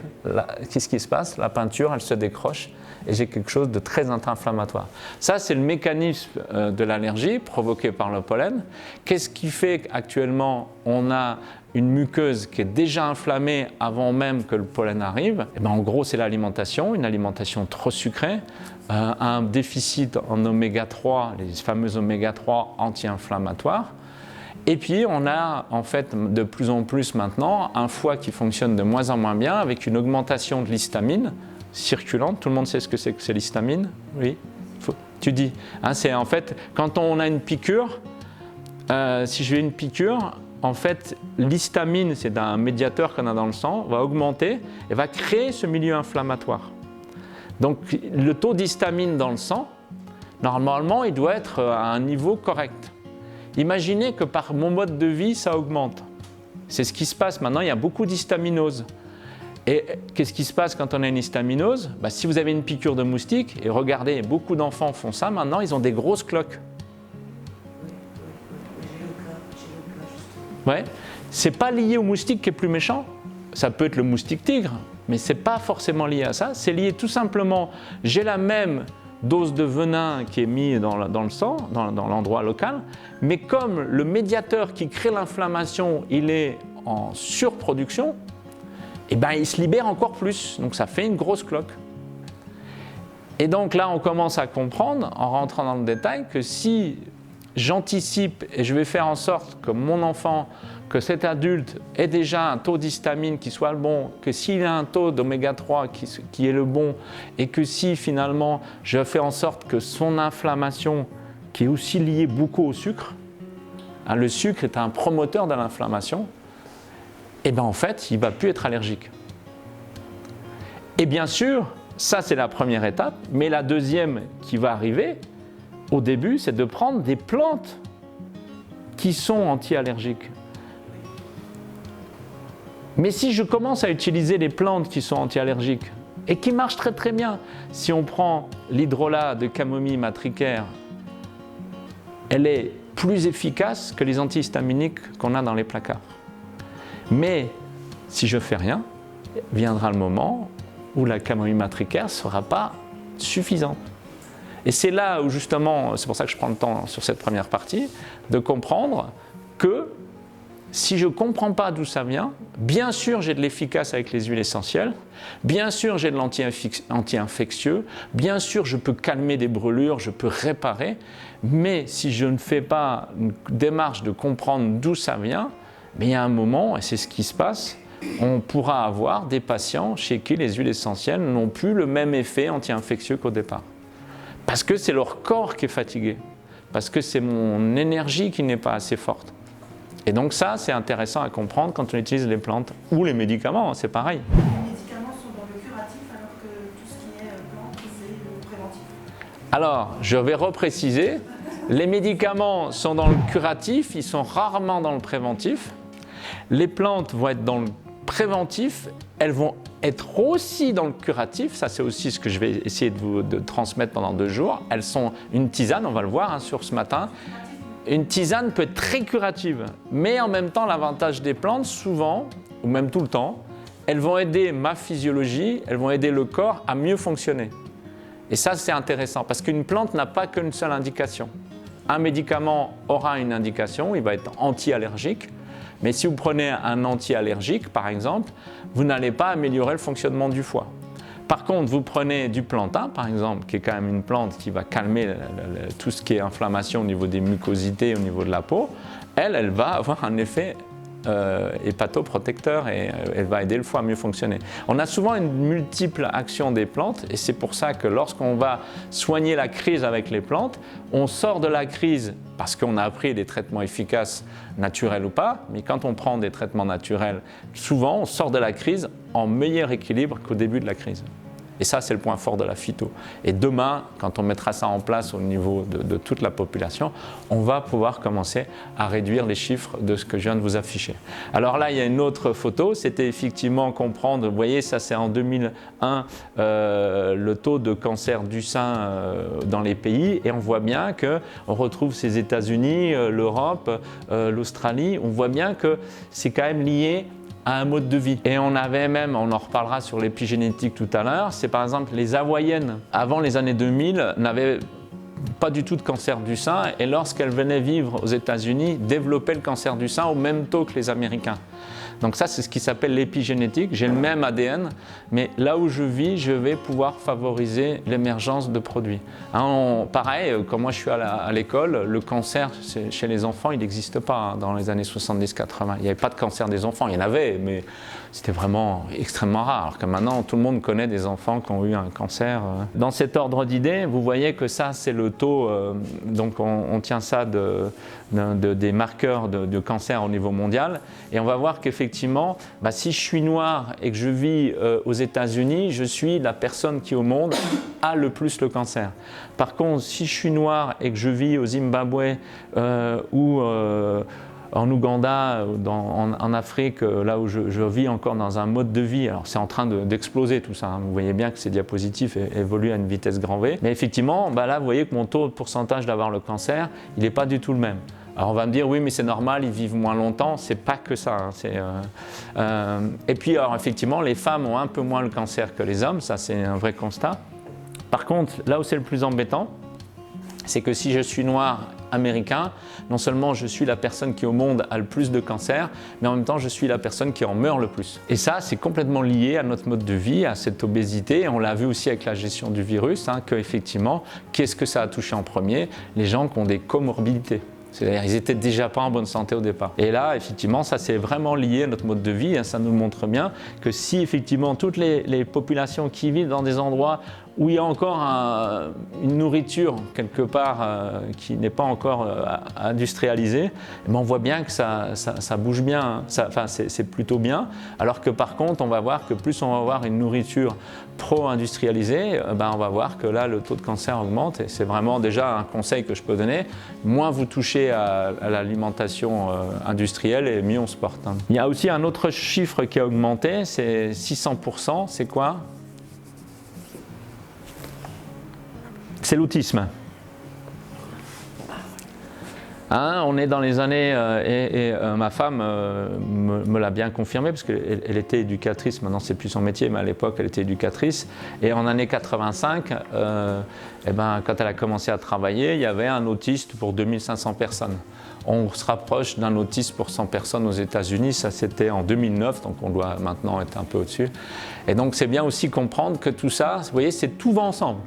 Qu'est-ce qui se passe? La peinture, elle se décroche et j'ai quelque chose de très inflammatoire. Ça, c'est le mécanisme de l'allergie provoqué par le pollen. Qu'est-ce qui fait qu'actuellement, on a une muqueuse qui est déjà inflammée avant même que le pollen arrive? Et bien, en gros, c'est l'alimentation, une alimentation trop sucrée, un déficit en oméga 3, les fameux oméga 3 anti-inflammatoires. Et puis, on a en fait de plus en plus maintenant un foie qui fonctionne de moins en moins bien avec une augmentation de l'histamine circulante. Tout le monde sait ce que c'est l'histamine? Oui? Tu dis. Hein, c'est en fait, quand on a une piqûre, si j'ai une piqûre, en fait, l'histamine, c'est un médiateur qu'on a dans le sang, va augmenter et va créer ce milieu inflammatoire. Donc, le taux d'histamine dans le sang, normalement, il doit être à un niveau correct. Imaginez que par mon mode de vie, ça augmente. C'est ce qui se passe maintenant, il y a beaucoup d'histaminose. Et qu'est-ce qui se passe quand on a une histaminose? Si vous avez une piqûre de moustique, et regardez, beaucoup d'enfants font ça, maintenant ils ont des grosses cloques. Ouais. C'est pas lié au moustique qui est plus méchant, ça peut être le moustique tigre, mais c'est pas forcément lié à ça, c'est lié tout simplement, j'ai la même dose de venin qui est mise dans le sang, dans l'endroit local, mais comme le médiateur qui crée l'inflammation, il est en surproduction, et ben il se libère encore plus, donc ça fait une grosse cloque. Et donc là, on commence à comprendre, en rentrant dans le détail, que si j'anticipe et je vais faire en sorte que mon enfant, que cet adulte ait déjà un taux d'histamine qui soit le bon, que s'il a un taux d'oméga 3 qui est le bon, et que si finalement je fais en sorte que son inflammation, qui est aussi liée beaucoup au sucre, hein, le sucre est un promoteur de l'inflammation, et bien en fait, il ne va plus être allergique. Et bien sûr, ça c'est la première étape, mais la deuxième qui va arriver, au début, c'est de prendre des plantes qui sont anti-allergiques. Mais si je commence à utiliser les plantes qui sont anti-allergiques et qui marchent très très bien, si on prend l'hydrolat de camomille matricaire, elle est plus efficace que les antihistaminiques qu'on a dans les placards. Mais si je ne fais rien, viendra le moment où la camomille matricaire ne sera pas suffisante. Et c'est là où justement, c'est pour ça que je prends le temps sur cette première partie, de comprendre que si je ne comprends pas d'où ça vient, bien sûr j'ai de l'efficace avec les huiles essentielles, bien sûr j'ai de l'anti-infectieux, bien sûr je peux calmer des brûlures, je peux réparer, mais si je ne fais pas une démarche de comprendre d'où ça vient, mais il y a un moment, et c'est ce qui se passe, on pourra avoir des patients chez qui les huiles essentielles n'ont plus le même effet anti-infectieux qu'au départ. Parce que c'est leur corps qui est fatigué, parce que c'est mon énergie qui n'est pas assez forte. Et donc ça, c'est intéressant à comprendre quand on utilise les plantes ou les médicaments, c'est pareil. Les médicaments sont dans le curatif alors que tout ce qui est plante, c'est le préventif. Alors, je vais repréciser, les médicaments sont dans le curatif, ils sont rarement dans le préventif. Les plantes vont être dans le préventif, elles vont être aussi dans le curatif, ça c'est aussi ce que je vais essayer de transmettre pendant 2 jours. Elles sont une tisane, on va le voir sur ce matin. Une tisane peut être très curative, mais en même temps l'avantage des plantes, souvent, ou même tout le temps, elles vont aider ma physiologie, elles vont aider le corps à mieux fonctionner. Et ça c'est intéressant, parce qu'une plante n'a pas qu'une seule indication. Un médicament aura une indication, il va être anti-allergique, mais si vous prenez un anti-allergique, par exemple, vous n'allez pas améliorer le fonctionnement du foie. Par contre, vous prenez du plantain, par exemple, qui est quand même une plante qui va calmer tout ce qui est inflammation au niveau des mucosités, au niveau de la peau, elle va avoir un effet hépatoprotecteur et elle va aider le foie à mieux fonctionner. On a souvent une multiple action des plantes et c'est pour ça que lorsqu'on va soigner la crise avec les plantes, on sort de la crise parce qu'on a appris des traitements efficaces, naturels ou pas, mais quand on prend des traitements naturels, souvent on sort de la crise en meilleur équilibre qu'au début de la crise. Et ça, c'est le point fort de la phyto. Et demain, quand on mettra ça en place au niveau de toute la population, on va pouvoir commencer à réduire les chiffres de ce que je viens de vous afficher. Alors là, il y a une autre photo, c'était effectivement comprendre, vous voyez, ça c'est en 2001, le taux de cancer du sein dans les pays, et on voit bien qu'on retrouve ces États-Unis, l'Europe, l'Australie, on voit bien que c'est quand même lié à un mode de vie. Et on avait même, on en reparlera sur l'épigénétique tout à l'heure, c'est par exemple les Hawaïennes, avant les années 2000, n'avaient pas du tout de cancer du sein et lorsqu'elles venaient vivre aux États-Unis, développaient le cancer du sein au même taux que les Américains. Donc ça, c'est ce qui s'appelle l'épigénétique. J'ai le même ADN, mais là où je vis, je vais pouvoir favoriser l'émergence de produits. Pareil, quand moi je suis à l'école, le cancer chez les enfants, il n'existe pas dans les années 70-80. Il n'y avait pas de cancer des enfants, il y en avait, mais c'était vraiment extrêmement rare. Alors que maintenant, tout le monde connaît des enfants qui ont eu un cancer. Dans cet ordre d'idées, vous voyez que ça, c'est le taux, donc on tient ça des marqueurs de cancer au niveau mondial, et on va voir qu'effectivement, si je suis noir et que je vis aux États-Unis, je suis la personne qui au monde a le plus le cancer. Par contre, si je suis noir et que je vis au Zimbabwe ou en Ouganda, en Afrique, là où je vis encore dans un mode de vie, alors c'est en train d'exploser tout ça, hein. Vous voyez bien que ces diapositifs évoluent à une vitesse grand V, mais effectivement, là vous voyez que mon taux de pourcentage d'avoir le cancer, il n'est pas du tout le même. Alors on va me dire oui mais c'est normal, ils vivent moins longtemps, c'est pas que ça. Hein, et puis alors effectivement les femmes ont un peu moins le cancer que les hommes, ça c'est un vrai constat. Par contre là où c'est le plus embêtant, c'est que si je suis noir américain, non seulement je suis la personne qui au monde a le plus de cancer, mais en même temps je suis la personne qui en meurt le plus. Et ça c'est complètement lié à notre mode de vie, à cette obésité. On l'a vu aussi avec la gestion du virus, hein, qu'effectivement, qu'est-ce que ça a touché en premier? Les gens qui ont des comorbidités. C'est-à-dire qu'ils n'étaient déjà pas en bonne santé au départ. Et là, effectivement, ça c'est vraiment lié à notre mode de vie. Hein, ça nous montre bien que si effectivement toutes les populations qui vivent dans des endroits où il y a encore une nourriture quelque part qui n'est pas encore industrialisée, on voit bien que ça bouge bien, c'est plutôt bien. Alors que par contre, on va voir que plus on va avoir une nourriture pro-industrialisée, on va voir que là, le taux de cancer augmente. Et c'est vraiment déjà un conseil que je peux donner. Moins vous touchez à l'alimentation industrielle et mieux on se porte. Hein. Il y a aussi un autre chiffre qui a augmenté, c'est 600%. C'est quoi ? C'est l'autisme. Hein, on est dans les années, et ma femme me l'a bien confirmé, parce qu'elle était éducatrice, maintenant c'est plus son métier, mais à l'époque elle était éducatrice. Et en année 85, quand elle a commencé à travailler, il y avait un autiste pour 2500 personnes. On se rapproche d'un autiste pour 100 personnes aux États-Unis, ça c'était en 2009, donc on doit maintenant être un peu au-dessus. Et donc c'est bien aussi comprendre que tout ça, vous voyez, c'est tout va ensemble.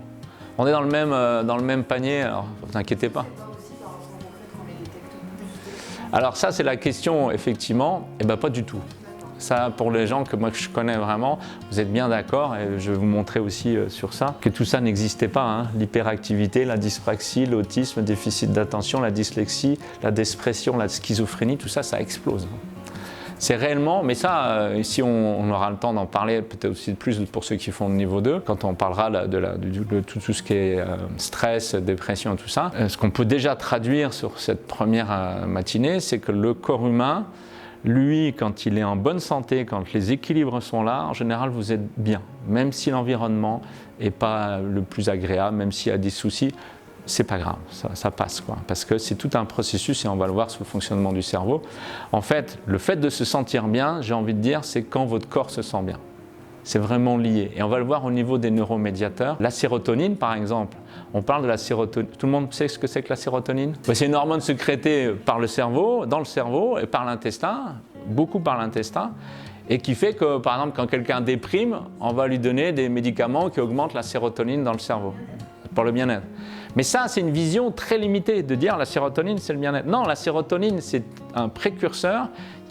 On est dans le même panier, alors ne vous inquiétez pas. Alors ça c'est la question effectivement, pas du tout. Ça pour les gens que moi je connais vraiment, vous êtes bien d'accord et je vais vous montrer aussi sur ça que tout ça n'existait pas. Hein. L'hyperactivité, la dyspraxie, l'autisme, le déficit d'attention, la dyslexie, la dépression, la schizophrénie, tout ça, ça explose. C'est réellement, mais ça, si on aura le temps d'en parler, peut-être aussi plus pour ceux qui font le niveau 2, quand on parlera de tout ce qui est stress, dépression, tout ça. Ce qu'on peut déjà traduire sur cette première matinée, c'est que le corps humain, lui, quand il est en bonne santé, quand les équilibres sont là, en général, vous êtes bien. Même si l'environnement n'est pas le plus agréable, même s'il y a des soucis, c'est pas grave, ça passe quoi. Parce que c'est tout un processus et on va le voir sur le fonctionnement du cerveau. En fait, le fait de se sentir bien, j'ai envie de dire, c'est quand votre corps se sent bien. C'est vraiment lié. Et on va le voir au niveau des neuromédiateurs. La sérotonine, par exemple, on parle de la sérotonine. Tout le monde sait ce que c'est que la sérotonine ? C'est une hormone sécrétée par le cerveau, dans le cerveau et par l'intestin, beaucoup par l'intestin, et qui fait que, par exemple, quand quelqu'un déprime, on va lui donner des médicaments qui augmentent la sérotonine dans le cerveau, pour le bien-être. Mais ça, c'est une vision très limitée de dire la sérotonine, c'est le bien-être. Non, la sérotonine, c'est un précurseur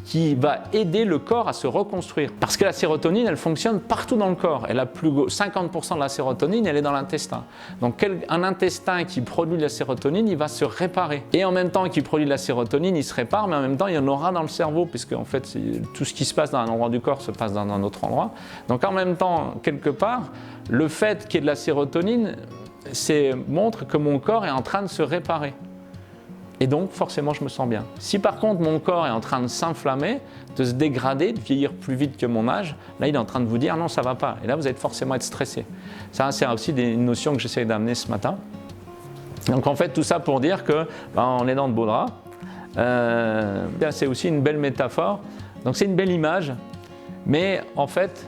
qui va aider le corps à se reconstruire. Parce que la sérotonine, elle fonctionne partout dans le corps. Et 50% de la sérotonine, elle est dans l'intestin. Donc un intestin qui produit de la sérotonine, il va se réparer. Et en même temps qu'il produit de la sérotonine, il se répare, mais en même temps, il y en aura dans le cerveau, puisque en fait, tout ce qui se passe dans un endroit du corps se passe dans un autre endroit. Donc en même temps, quelque part, le fait qu'il y ait de la sérotonine, montre que mon corps est en train de se réparer. Et donc, forcément, je me sens bien. Si par contre, mon corps est en train de s'inflammer, de se dégrader, de vieillir plus vite que mon âge, là, il est en train de vous dire non, ça ne va pas. Et là, vous allez forcément être stressé. Ça, c'est aussi une notion que j'essaie d'amener ce matin. Donc, en fait, tout ça pour dire que on est dans de beaux draps. C'est aussi une belle métaphore. Donc, c'est une belle image. Mais en fait,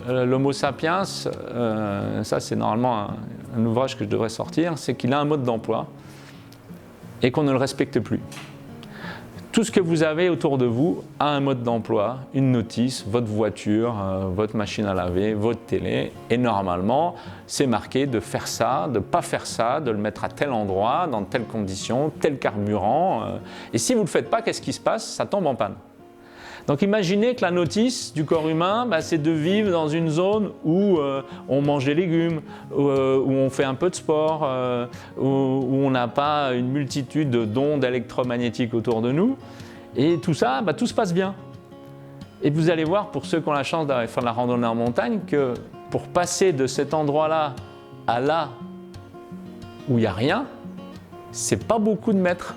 l'Homo sapiens, ça, c'est normalement un ouvrage que je devrais sortir, c'est qu'il a un mode d'emploi et qu'on ne le respecte plus. Tout ce que vous avez autour de vous a un mode d'emploi, une notice, votre voiture, votre machine à laver, votre télé, et normalement, c'est marqué de faire ça, de ne pas faire ça, de le mettre à tel endroit, dans telles conditions, tel carburant. Et si vous ne le faites pas, qu'est-ce qui se passe? Ça tombe en panne. Donc imaginez que la notice du corps humain, c'est de vivre dans une zone où on mange des légumes, où on fait un peu de sport, où on n'a pas une multitude d'ondes électromagnétiques autour de nous. Et tout ça, tout se passe bien. Et vous allez voir, pour ceux qui ont la chance d'aller faire de la randonnée en montagne, que pour passer de cet endroit-là à là où il n'y a rien, c'est pas beaucoup de mètres.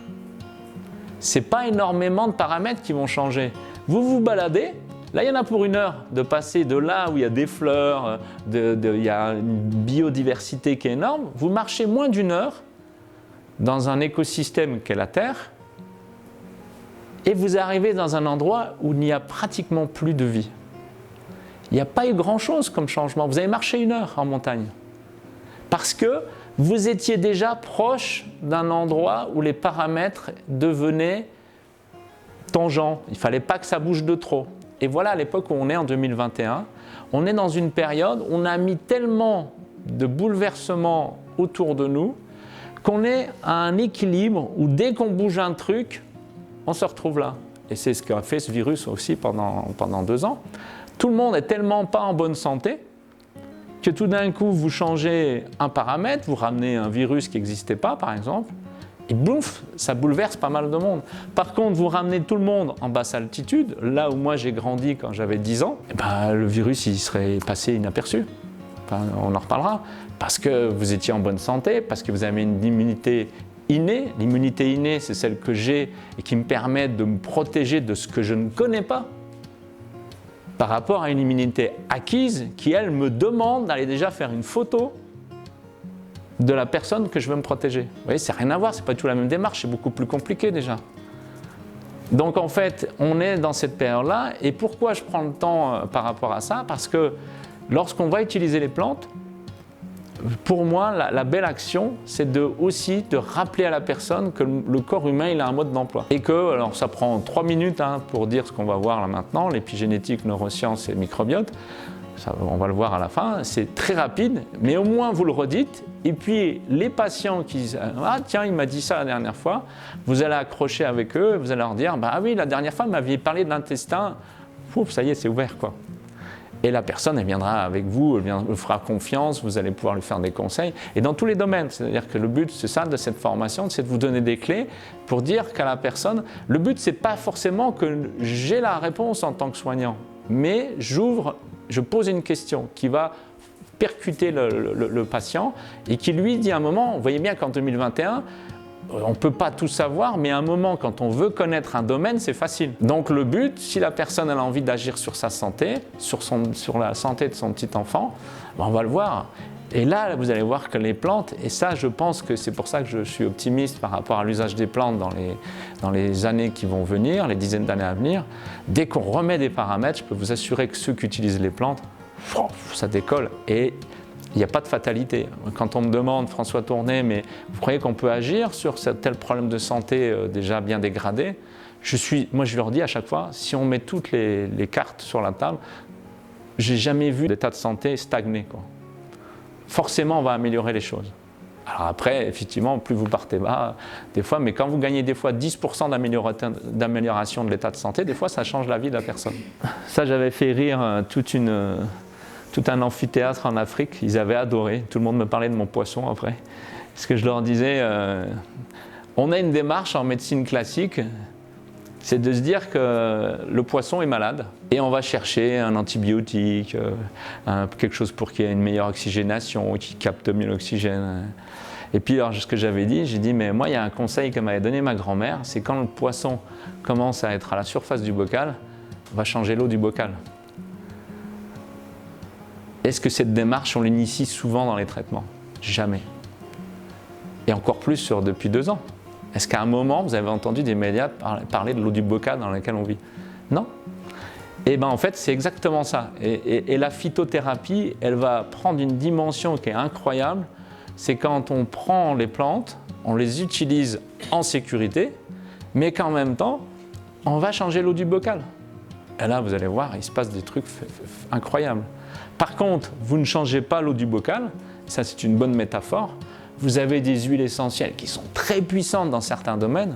C'est pas énormément de paramètres qui vont changer. Vous vous baladez, là il y en a pour 1 heure, de passer de là où il y a des fleurs, il y a une biodiversité qui est énorme, vous marchez moins d'1 heure dans un écosystème qu'est la Terre et vous arrivez dans un endroit où il n'y a pratiquement plus de vie. Il n'y a pas eu grand-chose comme changement. Vous avez marché 1 heure en montagne parce que vous étiez déjà proche d'un endroit où les paramètres devenaient tangents. Il ne fallait pas que ça bouge de trop. Et voilà, à l'époque où on est en 2021, on est dans une période où on a mis tellement de bouleversements autour de nous qu'on est à un équilibre où dès qu'on bouge un truc, on se retrouve là. Et c'est ce qu'a fait ce virus aussi pendant 2 ans. Tout le monde est tellement pas en bonne santé que tout d'un coup, vous changez un paramètre, vous ramenez un virus qui n'existait pas, par exemple, et bouf, ça bouleverse pas mal de monde. Par contre, vous ramenez tout le monde en basse altitude, là où moi j'ai grandi quand j'avais 10 ans, le virus il serait passé inaperçu. Enfin, on en reparlera. Parce que vous étiez en bonne santé, parce que vous avez une immunité innée. L'immunité innée, c'est celle que j'ai et qui me permet de me protéger de ce que je ne connais pas, par rapport à une immunité acquise qui, elle, me demande d'aller déjà faire une photo de la personne que je veux me protéger. Vous voyez, c'est rien à voir, c'est pas du tout la même démarche, c'est beaucoup plus compliqué déjà. Donc en fait, on est dans cette période-là, et pourquoi je prends le temps par rapport à ça? Parce que lorsqu'on va utiliser les plantes, pour moi, la belle action, c'est aussi de rappeler à la personne que le corps humain, il a un mode d'emploi. Et que, alors ça prend 3 minutes pour dire ce qu'on va voir là maintenant, l'épigénétique, neurosciences et microbiote. Ça, on va le voir à la fin, c'est très rapide, mais au moins vous le redites. Et puis les patients qui disent « Ah tiens, il m'a dit ça la dernière fois », vous allez accrocher avec eux, vous allez leur dire « Ah oui, la dernière fois, vous m'aviez parlé de l'intestin, ça y est, c'est ouvert quoi ». Et la personne, elle viendra avec vous, elle vous fera confiance, vous allez pouvoir lui faire des conseils. Et dans tous les domaines, c'est-à-dire que le but, c'est ça, de cette formation, c'est de vous donner des clés pour dire qu'à la personne, le but, c'est pas forcément que j'ai la réponse en tant que soignant, mais je pose une question qui va percuter le patient et qui lui dit à un moment, vous voyez bien qu'en 2021, on ne peut pas tout savoir, mais à un moment, quand on veut connaître un domaine, c'est facile. Donc le but, si la personne elle a envie d'agir sur sa santé, sur la santé de son petit enfant, on va le voir. Et là, vous allez voir que les plantes, et ça, je pense que c'est pour ça que je suis optimiste par rapport à l'usage des plantes dans les années qui vont venir, les dizaines d'années à venir, dès qu'on remet des paramètres, je peux vous assurer que ceux qui utilisent les plantes, ça décolle. Et il n'y a pas de fatalité. Quand on me demande, François Tourné, mais vous croyez qu'on peut agir sur tel problème de santé déjà bien dégradé? Moi, je leur dis à chaque fois, si on met toutes les cartes sur la table, j'ai jamais vu l'état de santé stagner, quoi. Forcément, on va améliorer les choses. Alors après, effectivement, plus vous partez bas, des fois, mais quand vous gagnez des fois 10% d'amélioration de l'état de santé, des fois, ça change la vie de la personne. Ça, j'avais fait rire tout un amphithéâtre en Afrique, ils avaient adoré, tout le monde me parlait de mon poisson après. Parce que je leur disais, on a une démarche en médecine classique, c'est de se dire que le poisson est malade et on va chercher un antibiotique, quelque chose pour qu'il y ait une meilleure oxygénation, qui capte mieux l'oxygène. Et puis alors ce que j'avais dit, j'ai dit mais moi il y a un conseil que m'avait donné ma grand-mère, c'est quand le poisson commence à être à la surface du bocal, on va changer l'eau du bocal. Est-ce que cette démarche on l'initie souvent dans les traitements? Jamais. Et encore plus depuis 2 ans. Est-ce qu'à un moment, vous avez entendu des médias parler de l'eau du bocal dans laquelle on vit? Non. Et bien en fait, c'est exactement ça. Et la phytothérapie, elle va prendre une dimension qui est incroyable. C'est quand on prend les plantes, on les utilise en sécurité, mais qu'en même temps, on va changer l'eau du bocal. Et là, vous allez voir, il se passe des trucs incroyables. Par contre, vous ne changez pas l'eau du bocal, ça c'est une bonne métaphore. Vous avez des huiles essentielles qui sont très puissantes dans certains domaines,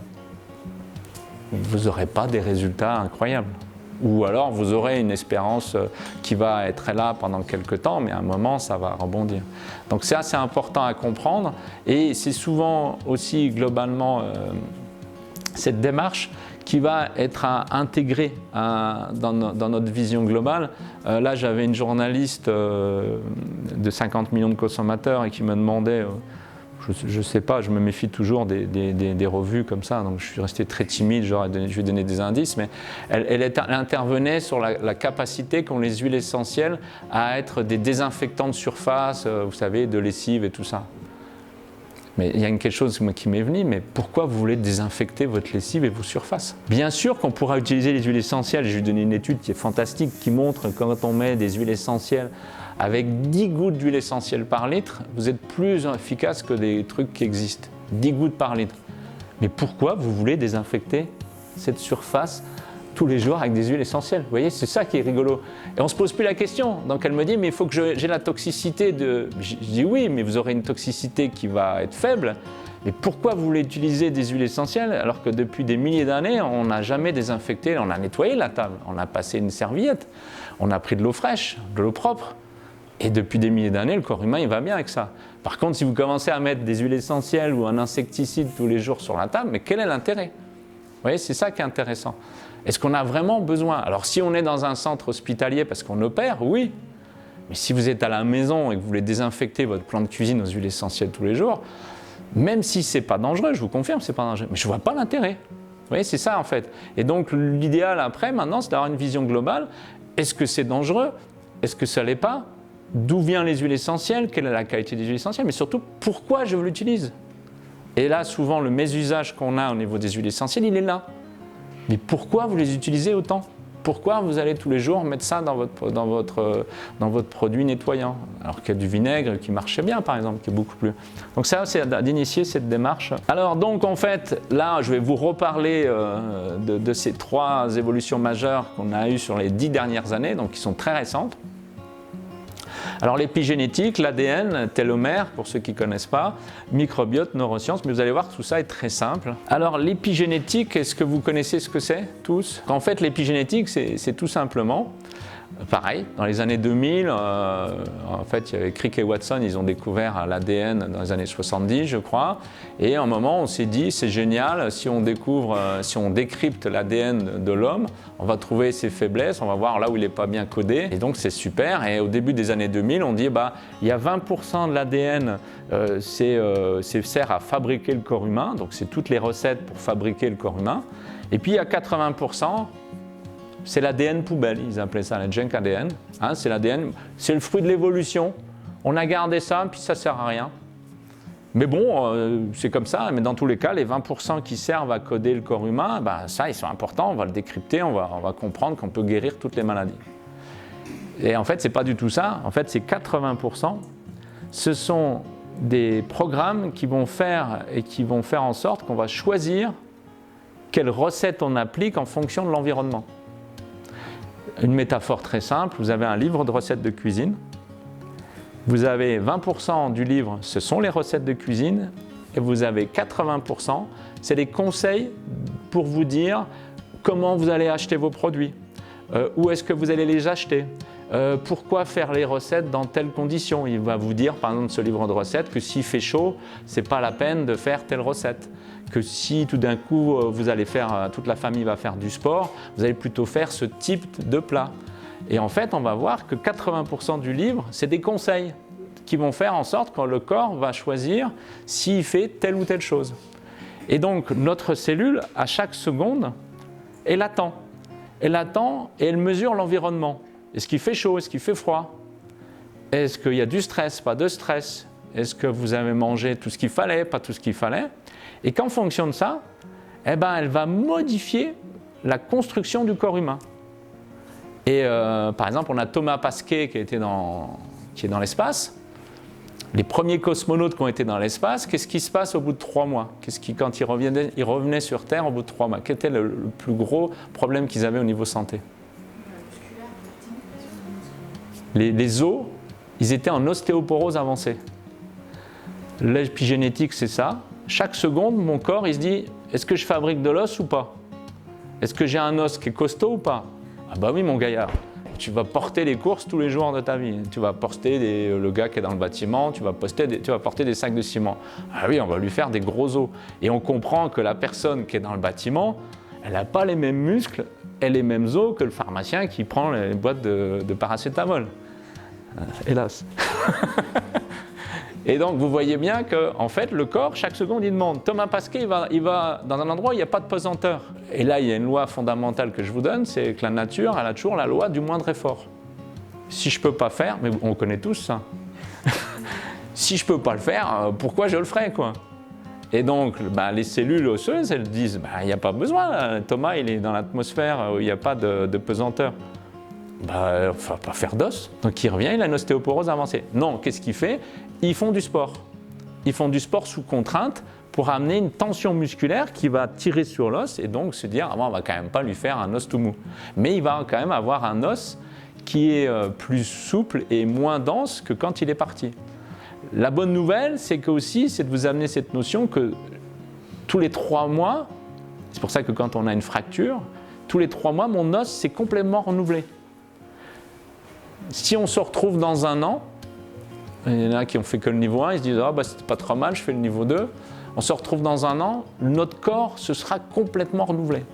vous n'aurez pas des résultats incroyables. Ou alors vous aurez une espérance qui va être là pendant quelques temps, mais à un moment ça va rebondir. Donc c'est assez important à comprendre et c'est souvent aussi globalement cette démarche qui va être intégrée dans notre vision globale. Là j'avais une journaliste de 50 millions de consommateurs et qui me demandait je ne sais pas, je me méfie toujours des revues comme ça, donc je suis resté très timide, je lui ai donné des indices, mais elle intervenait sur la capacité qu'ont les huiles essentielles à être des désinfectants de surface, vous savez, de lessive et tout ça. Mais il y a quelque chose qui m'est venu, mais pourquoi vous voulez désinfecter votre lessive et vos surfaces? Bien sûr qu'on pourra utiliser les huiles essentielles, je vais vous donner une étude qui est fantastique, qui montre que quand on met des huiles essentielles avec 10 gouttes d'huile essentielle par litre, vous êtes plus efficace que des trucs qui existent. 10 gouttes par litre. Mais pourquoi vous voulez désinfecter cette surface tous les jours avec des huiles essentielles? Vous voyez, c'est ça qui est rigolo. Et on ne se pose plus la question. Donc elle me dit, mais il faut que j'ai la toxicité de... Je dis oui, mais vous aurez une toxicité qui va être faible. Mais pourquoi vous voulez utiliser des huiles essentielles alors que depuis des milliers d'années, on n'a jamais désinfecté, on a nettoyé la table, on a passé une serviette, on a pris de l'eau fraîche, de l'eau propre. Et depuis des milliers d'années, le corps humain, il va bien avec ça. Par contre, si vous commencez à mettre des huiles essentielles ou un insecticide tous les jours sur la table, mais quel est l'intérêt? Vous voyez, c'est ça qui est intéressant. Est-ce qu'on a vraiment besoin? Alors, si on est dans un centre hospitalier parce qu'on opère, oui. Mais si vous êtes à la maison et que vous voulez désinfecter votre plan de cuisine aux huiles essentielles tous les jours, même si ce n'est pas dangereux, je vous confirme, ce n'est pas dangereux, mais je ne vois pas l'intérêt. Vous voyez, c'est ça en fait. Et donc, l'idéal après, maintenant, c'est d'avoir une vision globale. Est-ce que c'est dangereux? Est-ce que ça ne l'est pas? D'où viennent les huiles essentielles? Quelle est la qualité des huiles essentielles? Mais surtout, pourquoi je l'utilise? Et là, souvent, le mésusage qu'on a au niveau des huiles essentielles, il est là. Mais pourquoi vous les utilisez autant? Pourquoi vous allez tous les jours mettre ça dans votre produit nettoyant? Alors qu'il y a du vinaigre qui marchait bien, par exemple, qui est beaucoup plus... Donc ça, c'est d'initier cette démarche. Alors donc, en fait, là, je vais vous reparler de ces 3 évolutions majeures qu'on a eues sur les 10 dernières années, donc qui sont très récentes. Alors l'épigénétique, l'ADN, télomère, pour ceux qui ne connaissent pas, microbiote, neurosciences, mais vous allez voir que tout ça est très simple. Alors l'épigénétique, est-ce que vous connaissez ce que c'est tous? En fait, l'épigénétique, c'est tout simplement, pareil, dans les années 2000, en fait, il y avait Crick et Watson, ils ont découvert l'ADN dans les années 70, je crois, et à un moment, on s'est dit, c'est génial, si on décrypte l'ADN de l'homme, on va trouver ses faiblesses, on va voir là où il n'est pas bien codé, et donc c'est super. Et au début des années 2000, on dit, il y a 20% de l'ADN, sert à fabriquer le corps humain, donc c'est toutes les recettes pour fabriquer le corps humain, et puis il y a 80%, c'est l'ADN poubelle, ils appelaient ça la junk ADN. Hein, c'est l'ADN, c'est le fruit de l'évolution. On a gardé ça, puis ça ne sert à rien. Mais bon, c'est comme ça. Mais dans tous les cas, les 20% qui servent à coder le corps humain, ça, ils sont importants. On va le décrypter, on va comprendre qu'on peut guérir toutes les maladies. Et en fait, ce n'est pas du tout ça. En fait, c'est 80%. Ce sont des programmes qui vont faire en sorte qu'on va choisir quelle recette on applique en fonction de l'environnement. Une métaphore très simple, vous avez un livre de recettes de cuisine Vous avez 20% du livre, ce sont les recettes de cuisine, et vous avez 80%, c'est des conseils pour vous dire comment vous allez acheter vos produits, où est-ce que vous allez les acheter, pourquoi faire les recettes dans telles conditions. Il va vous dire, par exemple, ce livre de recettes, que s'il fait chaud, ce n'est pas la peine de faire telle recette. Que si tout d'un coup, vous allez faire, toute la famille va faire du sport, vous allez plutôt faire ce type de plat. Et en fait, on va voir que 80% du livre, c'est des conseils qui vont faire en sorte que le corps va choisir s'il fait telle ou telle chose. Et donc, notre cellule, à chaque seconde, elle attend. Elle attend et elle mesure l'environnement. Est-ce qu'il fait chaud? Est-ce qu'il fait froid? Est-ce qu'il y a du stress? Pas de stress? Est-ce que vous avez mangé tout ce qu'il fallait? Pas tout ce qu'il fallait? Et qu'en fonction de ça, eh ben, elle va modifier la construction du corps humain. Et par exemple, on a Thomas Pasquet qui est dans l'espace. Les premiers cosmonautes qui ont été dans l'espace, qu'est-ce qui se passe au bout de 3 mois? Quand ils revenaient sur Terre au bout de 3 mois? Quel était le plus gros problème qu'ils avaient au niveau santé? Les os, ils étaient en ostéoporose avancée. L'épigénétique, c'est ça. Chaque seconde, mon corps, il se dit, est-ce que je fabrique de l'os ou pas? Est-ce que j'ai un os qui est costaud ou pas? Ah bah oui, mon gaillard. Tu vas porter les courses tous les jours de ta vie. Tu vas porter le gars qui est dans le bâtiment, tu vas porter des sacs de ciment. Ah oui, on va lui faire des gros os. Et on comprend que la personne qui est dans le bâtiment, elle n'a pas les mêmes muscles et les mêmes os que le pharmacien qui prend les boîtes de paracétamol. Hélas. Et donc, vous voyez bien que, en fait, le corps, chaque seconde, il demande. Thomas Pasquet, il va dans un endroit où il n'y a pas de pesanteur. Et là, il y a une loi fondamentale que je vous donne, c'est que la nature, elle a toujours la loi du moindre effort. Si je ne peux pas faire, mais on connaît tous ça. Si je ne peux pas le faire, pourquoi je le ferais, quoi? Et donc, les cellules osseuses, elles disent, il n'y a pas besoin, là. Thomas, il est dans l'atmosphère où il n'y a pas de pesanteur. Il ne va pas faire d'os. Donc il revient, il a une ostéoporose avancée. Non, qu'est-ce qu'il fait? Ils font du sport. Ils font du sport sous contrainte pour amener une tension musculaire qui va tirer sur l'os et donc se dire, on ne va quand même pas lui faire un os tout mou. Mais il va quand même avoir un os qui est plus souple et moins dense que quand il est parti. La bonne nouvelle, c'est que aussi, c'est de vous amener cette notion que tous les 3 mois, c'est pour ça que quand on a une fracture, tous les 3 mois, mon os s'est complètement renouvelé. Si on se retrouve dans un an, il y en a qui ont fait que le niveau 1, ils se disent c'était pas trop mal, je fais le niveau 2. On se retrouve dans un an, notre corps se sera complètement renouvelé.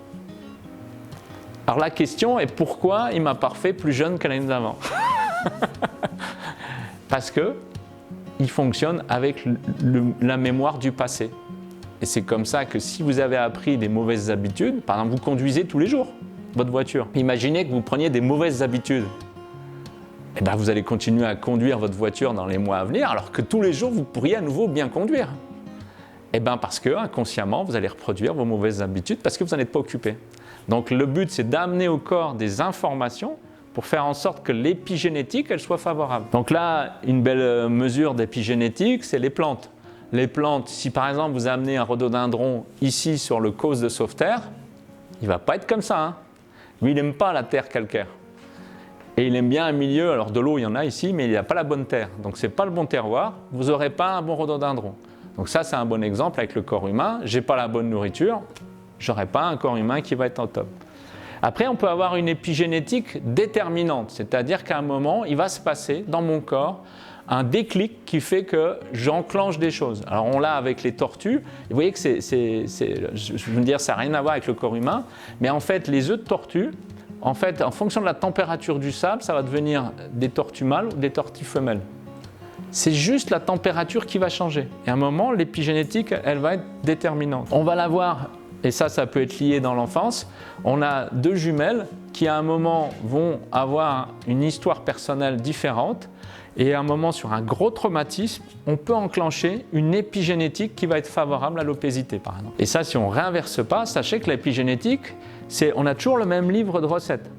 Alors la question est pourquoi il m'a pas refait plus jeune que l'année d'avant? Parce que il fonctionne avec la mémoire du passé. Et c'est comme ça que si vous avez appris des mauvaises habitudes, par exemple vous conduisez tous les jours votre voiture, imaginez que vous preniez des mauvaises habitudes. Eh bien, vous allez continuer à conduire votre voiture dans les mois à venir, alors que tous les jours, vous pourriez à nouveau bien conduire. Eh bien, parce que inconsciemment, vous allez reproduire vos mauvaises habitudes parce que vous n'en êtes pas occupé. Donc, le but, c'est d'amener au corps des informations pour faire en sorte que l'épigénétique, elle soit favorable. Donc là, une belle mesure d'épigénétique, c'est les plantes. Les plantes, si par exemple, vous amenez un rhododendron ici sur le cause de Sauveterre, il ne va pas être comme ça, hein. Lui, il n'aime pas la terre calcaire. Et il aime bien un milieu, alors de l'eau il y en a ici, mais il n'y a pas la bonne terre. Donc ce n'est pas le bon terroir, vous n'aurez pas un bon rhododendron. Donc ça c'est un bon exemple avec le corps humain. Je n'ai pas la bonne nourriture, je n'aurai pas un corps humain qui va être en top. Après on peut avoir une épigénétique déterminante, c'est-à-dire qu'à un moment il va se passer dans mon corps un déclic qui fait que j'enclenche des choses. Alors on l'a avec les tortues, vous voyez que je veux dire ça n'a rien à voir avec le corps humain, mais en fait les œufs de tortue, en fait, en fonction de la température du sable, ça va devenir des tortues mâles ou des tortues femelles. C'est juste la température qui va changer. Et à un moment, l'épigénétique, elle va être déterminante. On va la voir, et ça peut être lié dans l'enfance. On a 2 jumelles qui, à un moment, vont avoir une histoire personnelle différente. Et à un moment, sur un gros traumatisme, on peut enclencher une épigénétique qui va être favorable à l'obésité, par exemple. Et ça, si on ne réinverse pas, sachez que l'épigénétique, on a toujours le même livre de recettes.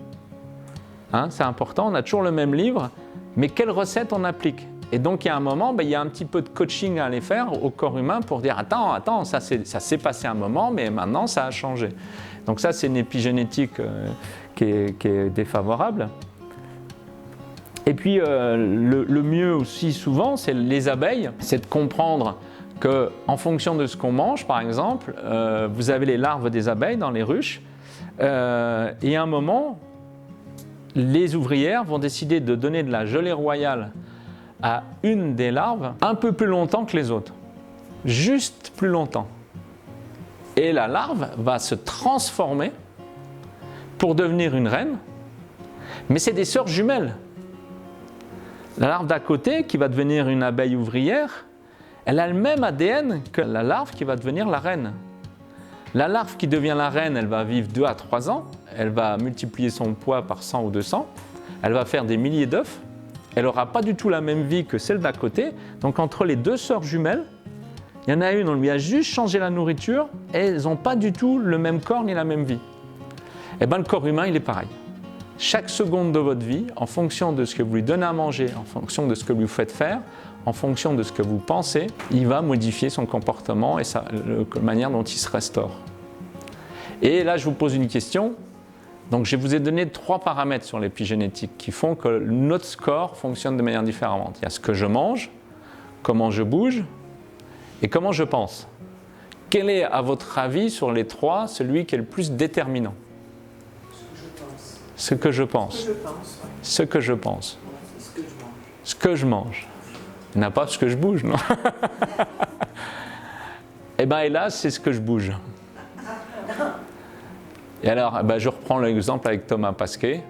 Hein, c'est important, on a toujours le même livre, mais quelle recette on applique? Et donc, il y a un moment, il y a un petit peu de coaching à aller faire au corps humain pour dire « Attends, ça s'est passé un moment, mais maintenant, ça a changé. » Donc ça, c'est une épigénétique qui est défavorable. Et puis le mieux aussi souvent, c'est les abeilles, c'est de comprendre qu'en fonction de ce qu'on mange, par exemple, vous avez les larves des abeilles dans les ruches, et à un moment, les ouvrières vont décider de donner de la gelée royale à une des larves un peu plus longtemps que les autres, juste plus longtemps. Et la larve va se transformer pour devenir une reine, mais c'est des sœurs jumelles. La larve d'à côté, qui va devenir une abeille ouvrière, elle a le même ADN que la larve qui va devenir la reine. La larve qui devient la reine, elle va vivre 2 à 3 ans, elle va multiplier son poids par 100 ou 200, elle va faire des milliers d'œufs, elle n'aura pas du tout la même vie que celle d'à côté. Donc entre les deux sœurs jumelles, il y en a une, on lui a juste changé la nourriture et elles n'ont pas du tout le même corps ni la même vie. Et bien le corps humain, il est pareil. Chaque seconde de votre vie, en fonction de ce que vous lui donnez à manger, en fonction de ce que vous faites faire, en fonction de ce que vous pensez, il va modifier son comportement et la manière dont il se restaure. Et là, je vous pose une question. Donc, je vous ai donné 3 paramètres sur l'épigénétique qui font que notre corps fonctionne de manière différente. Il y a ce que je mange, comment je bouge et comment je pense. Quel est, à votre avis, sur les 3, celui qui est le plus déterminant ? Ce que je pense. Ce que je pense. Ce que je mange. Il n'y en a pas ce que je bouge, non? Eh bien, hélas, c'est ce que je bouge. Et alors, je reprends l'exemple avec Thomas Pasquet.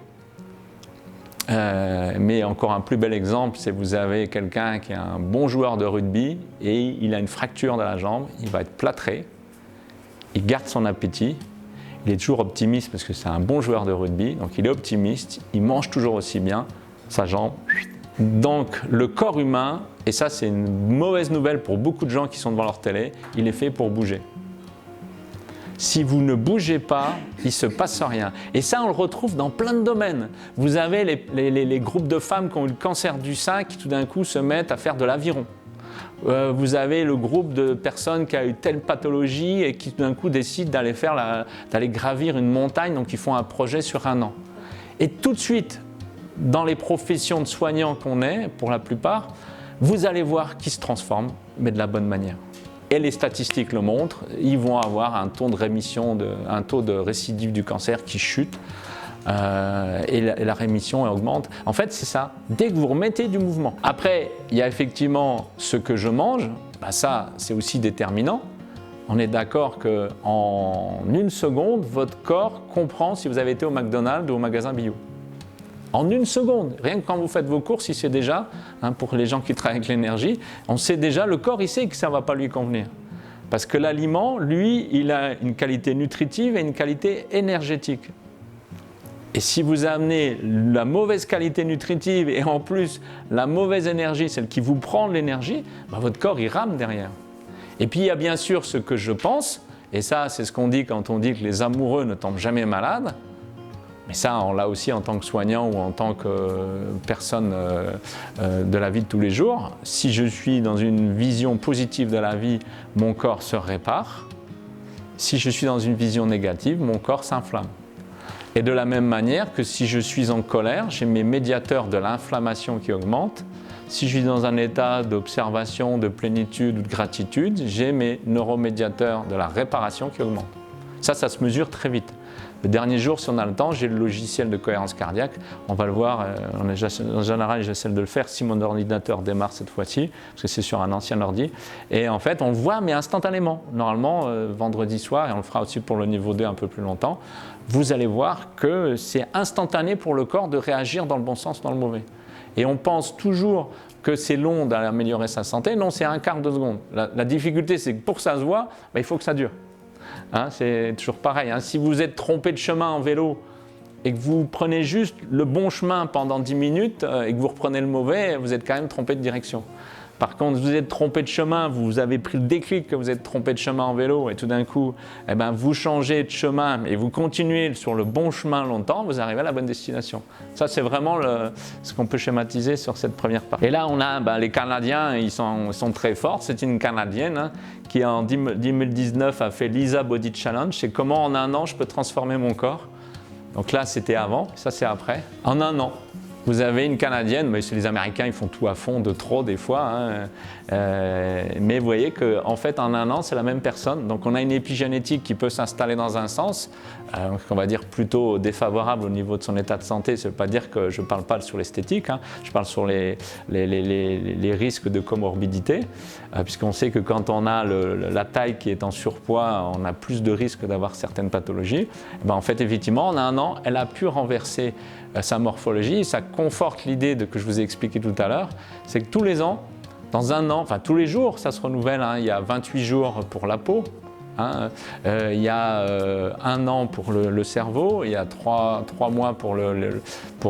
Mais encore un plus bel exemple, c'est que vous avez quelqu'un qui est un bon joueur de rugby et il a une fracture de la jambe, il va être plâtré, il garde son appétit, il est toujours optimiste parce que c'est un bon joueur de rugby, donc il est optimiste, il mange toujours aussi bien, sa jambe. Donc le corps humain, et ça c'est une mauvaise nouvelle pour beaucoup de gens qui sont devant leur télé, il est fait pour bouger. Si vous ne bougez pas, il ne se passe rien. Et ça, on le retrouve dans plein de domaines. Vous avez les groupes de femmes qui ont eu le cancer du sein qui tout d'un coup se mettent à faire de l'aviron. Vous avez le groupe de personnes qui a eu telle pathologie et qui tout d'un coup décident d'aller gravir une montagne, donc ils font un projet sur 1 an. Et tout de suite, dans les professions de soignants qu'on est, pour la plupart, vous allez voir qu'ils se transforment, mais de la bonne manière. Et les statistiques le montrent, ils vont avoir un taux de rémission, un taux de récidive du cancer qui chute et la rémission augmente. En fait, c'est ça, dès que vous remettez du mouvement. Après, il y a effectivement ce que je mange, ça c'est aussi déterminant. On est d'accord qu'en 1 seconde, votre corps comprend si vous avez été au McDonald's ou au magasin bio. En 1 seconde, rien que quand vous faites vos courses, il sait déjà, pour les gens qui travaillent avec l'énergie, on sait déjà, le corps il sait que ça ne va pas lui convenir. Parce que l'aliment, lui, il a une qualité nutritive et une qualité énergétique. Et si vous amenez la mauvaise qualité nutritive et en plus la mauvaise énergie, celle qui vous prend de l'énergie, votre corps il rame derrière. Et puis il y a bien sûr ce que je pense, et ça c'est ce qu'on dit quand on dit que les amoureux ne tombent jamais malades. Mais ça, on l'a aussi en tant que soignant ou en tant que personne de la vie de tous les jours. Si je suis dans une vision positive de la vie, mon corps se répare. Si je suis dans une vision négative, mon corps s'inflamme. Et de la même manière que si je suis en colère, j'ai mes médiateurs de l'inflammation qui augmentent. Si je suis dans un état d'observation, de plénitude ou de gratitude, j'ai mes neuromédiateurs de la réparation qui augmentent. Ça se mesure très vite. Le dernier jour, si on a le temps, j'ai le logiciel de cohérence cardiaque. On va le voir, en général, j'essaie de le faire si mon ordinateur démarre cette fois-ci, parce que c'est sur un ancien ordi. Et en fait, on le voit, mais instantanément. Normalement, vendredi soir, et on le fera aussi pour le niveau 2 un peu plus longtemps, vous allez voir que c'est instantané pour le corps de réagir dans le bon sens ou dans le mauvais. Et on pense toujours que c'est long d'améliorer sa santé. Non, c'est 1/4 de seconde. La difficulté, c'est que pour que ça se voit, il faut que ça dure. C'est toujours pareil. Si vous êtes trompé de chemin en vélo et que vous prenez juste le bon chemin pendant 10 minutes et que vous reprenez le mauvais, vous êtes quand même trompé de direction. Par contre, vous êtes trompé de chemin, vous avez pris le déclic que vous êtes trompé de chemin en vélo et tout d'un coup, vous changez de chemin et vous continuez sur le bon chemin longtemps, vous arrivez à la bonne destination. Ça, c'est vraiment ce qu'on peut schématiser sur cette première partie. Et là, on a les Canadiens, ils sont très forts. C'est une Canadienne qui, en 2019, a fait l'ISA Body Challenge. C'est comment en 1 an, je peux transformer mon corps. Donc là, c'était avant, ça c'est après. En 1 an. Vous avez une Canadienne, mais c'est les Américains, ils font tout à fond, de trop des fois, hein. Mais vous voyez qu'en fait, en un an, c'est la même personne. Donc on a une épigénétique qui peut s'installer dans un sens, on va dire plutôt défavorable au niveau de son état de santé. Ça ne veut pas dire que je ne parle pas sur l'esthétique, hein. Je parle sur les risques de comorbidité, puisqu'on sait que quand on a la taille qui est en surpoids, on a plus de risques d'avoir certaines pathologies. Et ben, en fait, effectivement, en un an, elle a pu renverser sa morphologie. Ça conforte l'idée que je vous ai expliqué tout à l'heure, c'est que tous les ans, dans un an, enfin tous les jours, ça se renouvelle, hein. Il y a 28 jours pour la peau, hein. Il y a un an pour le cerveau, il y a 3 mois pour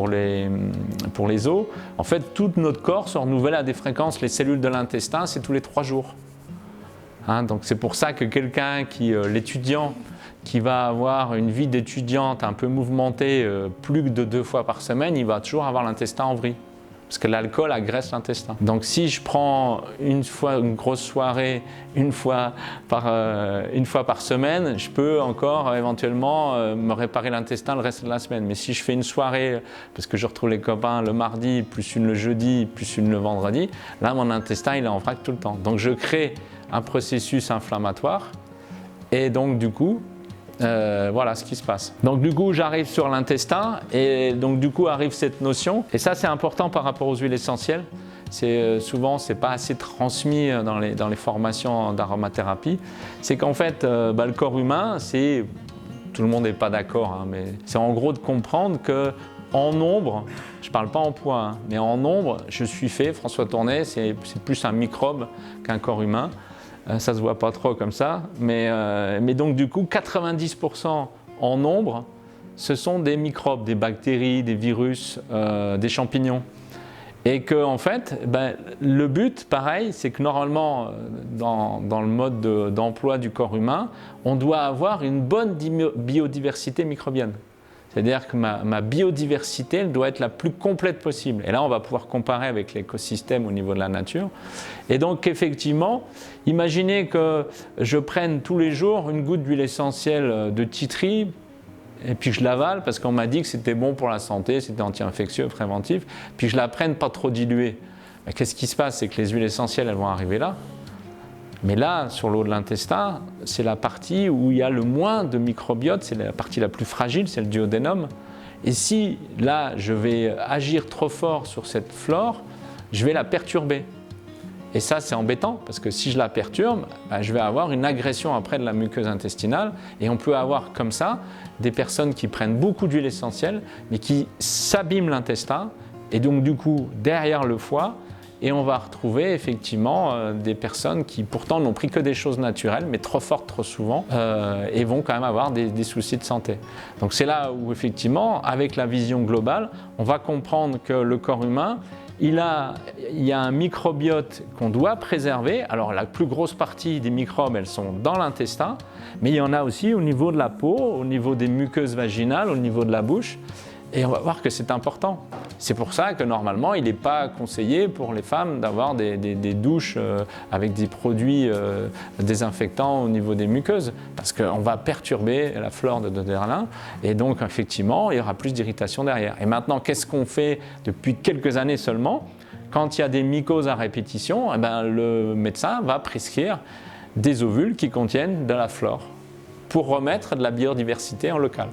les os. En fait, tout notre corps se renouvelle à des fréquences. Les cellules de l'intestin, c'est tous les 3 jours. Hein, donc c'est pour ça que quelqu'un l'étudiant, qui va avoir une vie d'étudiante un peu mouvementée plus de 2 fois par semaine, il va toujours avoir l'intestin en vrille. Parce que l'alcool agresse l'intestin. Donc si je prends une grosse soirée, une fois par semaine, je peux encore éventuellement me réparer l'intestin le reste de la semaine. Mais si je fais une soirée, parce que je retrouve les copains le mardi, plus une le jeudi, plus une le vendredi, là mon intestin il est en vrac tout le temps. Donc je crée un processus inflammatoire et donc du coup, voilà ce qui se passe. Donc du coup, j'arrive sur l'intestin et donc du coup arrive cette notion. Et ça, c'est important par rapport aux huiles essentielles. Souvent, c'est pas assez transmis dans les formations d'aromathérapie. C'est qu'en fait, le corps humain, tout le monde n'est pas d'accord, hein, mais c'est en gros de comprendre que en nombre, je ne parle pas en poids, hein, mais en nombre, je suis fait, François Tournet, c'est plus un microbe qu'un corps humain. Ça ne se voit pas trop comme ça, mais donc du coup 90% en nombre, ce sont des microbes, des bactéries, des virus, des champignons. Et que en fait, le but, pareil, c'est que normalement, dans le mode d'emploi du corps humain, on doit avoir une bonne biodiversité microbienne. C'est-à-dire que ma biodiversité, elle doit être la plus complète possible. Et là, on va pouvoir comparer avec l'écosystème au niveau de la nature. Et donc, effectivement, imaginez que je prenne tous les jours une goutte d'huile essentielle de titri, et puis je l'avale parce qu'on m'a dit que c'était bon pour la santé, c'était anti-infectieux, préventif, puis je la prenne pas trop diluée. Qu'est-ce qui se passe? C'est que les huiles essentielles, elles vont arriver là. Mais là, sur l'eau de l'intestin, c'est la partie où il y a le moins de microbiote, c'est la partie la plus fragile, c'est le duodénum. Et si là, je vais agir trop fort sur cette flore, je vais la perturber. Et ça, c'est embêtant, parce que si je la perturbe, je vais avoir une agression après de la muqueuse intestinale. Et on peut avoir comme ça des personnes qui prennent beaucoup d'huile essentielle, mais qui s'abîment l'intestin. Et donc du coup, derrière le foie, et on va retrouver effectivement des personnes qui pourtant n'ont pris que des choses naturelles, mais trop fortes trop souvent, et vont quand même avoir des soucis de santé. Donc c'est là où effectivement, avec la vision globale, on va comprendre que le corps humain, il y a un microbiote qu'on doit préserver. Alors la plus grosse partie des microbes, elles sont dans l'intestin, mais il y en a aussi au niveau de la peau, au niveau des muqueuses vaginales, au niveau de la bouche. Et on va voir que c'est important. C'est pour ça que normalement, il n'est pas conseillé pour les femmes d'avoir des douches avec des produits désinfectants au niveau des muqueuses, parce qu'on va perturber la flore de Derlin, et donc effectivement, il y aura plus d'irritation derrière. Et maintenant, qu'est-ce qu'on fait depuis quelques années seulement? Quand il y a des mycoses à répétition, le médecin va prescrire des ovules qui contiennent de la flore pour remettre de la biodiversité en local.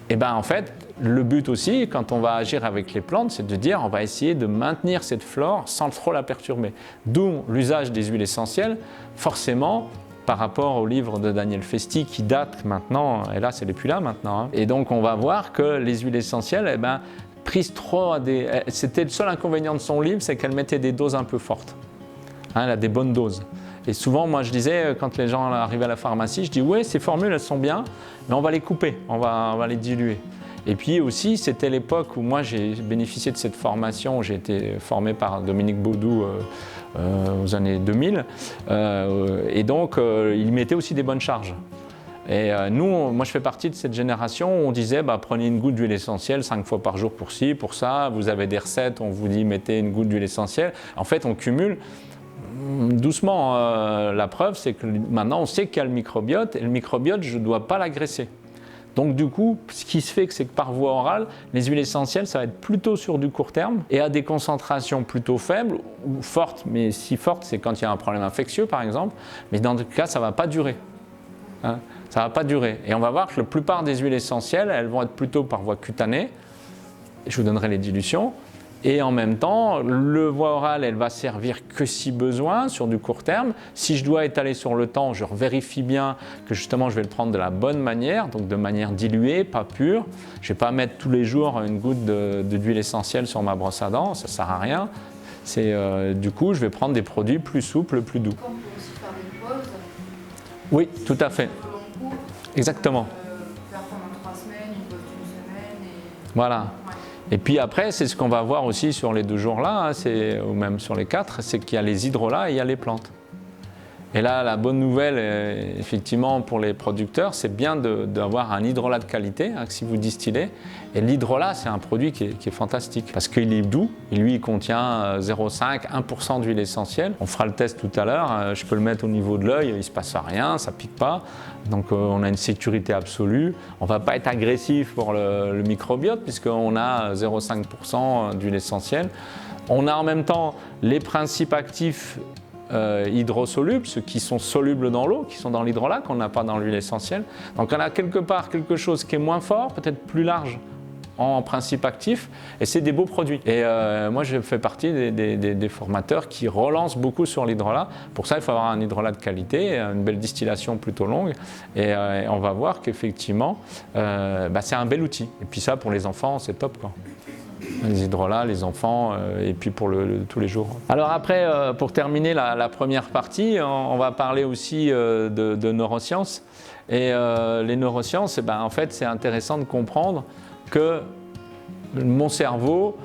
Et en fait, le but aussi, quand on va agir avec les plantes, c'est de dire on va essayer de maintenir cette flore sans trop la perturber. D'où l'usage des huiles essentielles, forcément, par rapport au livre de Daniel Festi qui date maintenant, et là, c'est plus là maintenant. Hein. Et donc, on va voir que les huiles essentielles, prises trop à c'était le seul inconvénient de son livre, c'est qu'elle mettait des doses un peu fortes. Hein, elle a des bonnes doses. Et souvent, moi, je disais, quand les gens arrivaient à la pharmacie, je dis oui, ces formules, elles sont bien, mais on va les couper, on va les diluer. Et puis aussi, c'était l'époque où moi j'ai bénéficié de cette formation, j'ai été formé par Dominique Baudou aux années 2000, et donc il mettait aussi des bonnes charges. Et moi je fais partie de cette génération où on disait prenez une goutte d'huile essentielle 5 fois par jour pour ci, pour ça, vous avez des recettes, on vous dit mettez une goutte d'huile essentielle. En fait on cumule doucement, la preuve c'est que maintenant on sait qu'il y a le microbiote, et le microbiote je ne dois pas l'agresser. Donc du coup, ce qui se fait, c'est que par voie orale, les huiles essentielles, ça va être plutôt sur du court terme et à des concentrations plutôt faibles ou fortes, mais si fortes, c'est quand il y a un problème infectieux par exemple, mais dans tout cas, ça ne va pas durer. Hein, ça ne va pas durer. Et on va voir que la plupart des huiles essentielles, elles vont être plutôt par voie cutanée. Je vous donnerai les dilutions. Et en même temps, le voie orale, elle va servir que si besoin, sur du court terme. Si je dois étaler sur le temps, je vérifie bien que justement je vais le prendre de la bonne manière, donc de manière diluée, pas pure. Je ne vais pas mettre tous les jours une goutte d'huile essentielle sur ma brosse à dents, ça ne sert à rien. Du coup, je vais prendre des produits plus souples, plus doux. On peut aussi faire des pauses. Oui, tout à fait. Long cours. Exactement. Faire pendant 3 semaines, une pause d'une semaine. Et... Voilà. Ouais. Et puis après, c'est ce qu'on va voir aussi sur les 2 jours-là, hein, ou même sur les 4, c'est qu'il y a les hydrolats et il y a les plantes. Et là, la bonne nouvelle, effectivement, pour les producteurs, c'est bien d'avoir un hydrolat de qualité, hein, si vous distillez. Et l'hydrolat, c'est un produit qui est fantastique, parce qu'il est doux, et lui, il contient 0,5-1% d'huile essentielle. On fera le test tout à l'heure, je peux le mettre au niveau de l'œil, il ne se passe rien, ça ne pique pas. Donc on a une sécurité absolue. On ne va pas être agressif pour le microbiote, puisqu'on a 0,5% d'huile essentielle. On a en même temps les principes actifs hydrosolubles, ceux qui sont solubles dans l'eau, qui sont dans l'hydrolat, qu'on n'a pas dans l'huile essentielle. Donc on a quelque part quelque chose qui est moins fort, peut-être plus large en principe actif, et c'est des beaux produits. Et moi je fais partie des formateurs qui relancent beaucoup sur l'hydrolat. Pour ça il faut avoir un hydrolat de qualité, une belle distillation plutôt longue, et on va voir qu'effectivement c'est un bel outil. Et puis ça pour les enfants c'est top quoi. Les hydrolats, les enfants, et puis pour tous les jours. Alors après, pour terminer la première partie, on va parler aussi de neurosciences. Et les neurosciences, en fait, c'est intéressant de comprendre que mon cerveau,